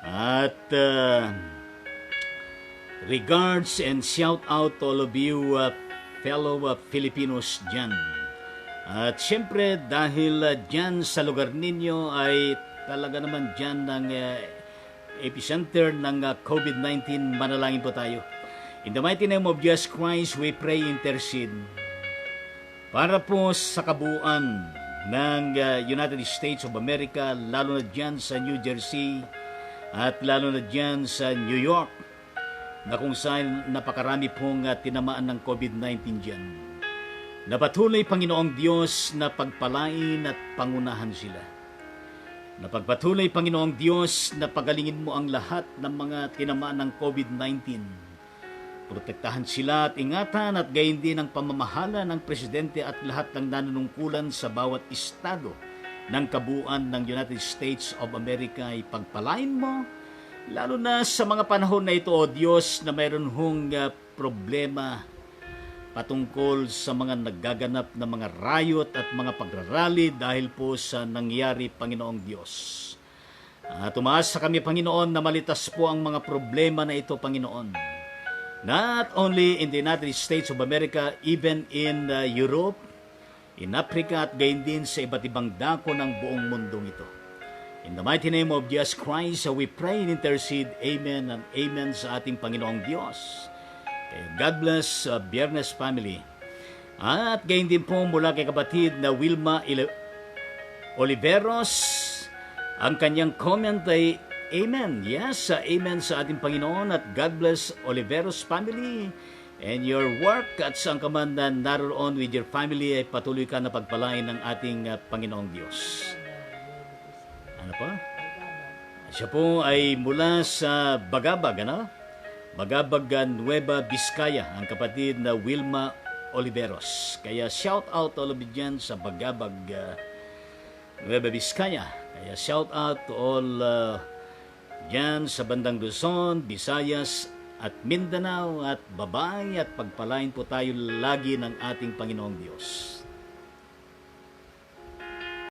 A: At regards and shout out to all of you fellow Filipinos dyan. At siyempre dahil dyan sa lugar ninyo ay talaga naman dyan ng epicenter ng COVID-19, manalangin po tayo. In the mighty name of Jesus Christ, we pray, intercede para po sa kabuuan ng United States of America, lalo na dyan sa New Jersey at lalo na dyan sa New York, na kung saan napakarami pong tinamaan ng COVID-19 dyan. Napatuloy, Panginoong Diyos, na pagpalain at pangunahan sila. Napagpatuloy, Panginoong Diyos, na pagalingin mo ang lahat ng mga tinamaan ng COVID-19. Protektahan sila at ingatan at gayon din ang pamamahala ng Presidente at lahat ng nanunungkulan sa bawat estado ng kabuuan ng United States of America ay pagpalain mo. Lalo na sa mga panahon na ito, O Diyos, na mayroon hong problema patungkol sa mga nagaganap na mga riot at mga pagrarally dahil po sa nangyari, Panginoong Diyos. Tumaas sa kami, Panginoon, na malitas po ang mga problema na ito, Panginoon. Not only in the United States of America, even in Europe, in Africa at gayon din sa iba't ibang dako ng buong mundong ito. In the mighty name of Jesus Christ, we pray and intercede. Amen and amen sa ating Panginoong Diyos. Kaya God bless Biernes family. At gayon din po mula kay kapatid na Wilma Oliveros, ang kanyang comment ay Amen. Yes, amen sa ating Panginoon at God bless Oliveros family and your work at saan ka man na naroon with your family ay patuloy ka na pagpalain ng ating Panginoong Diyos. Ano pa? Siya po ay mula sa Bagabag, ano? Bagabag, Nueva Vizcaya, ang kapatid na Wilma Oliveros. Kaya shout out all of you dyan sa Bagabag, Nueva Vizcaya. Kaya shout out to all dyan sa bandang Luzon, Visayas at Mindanao at babay at pagpalain po tayo lagi ng ating Panginoong Diyos.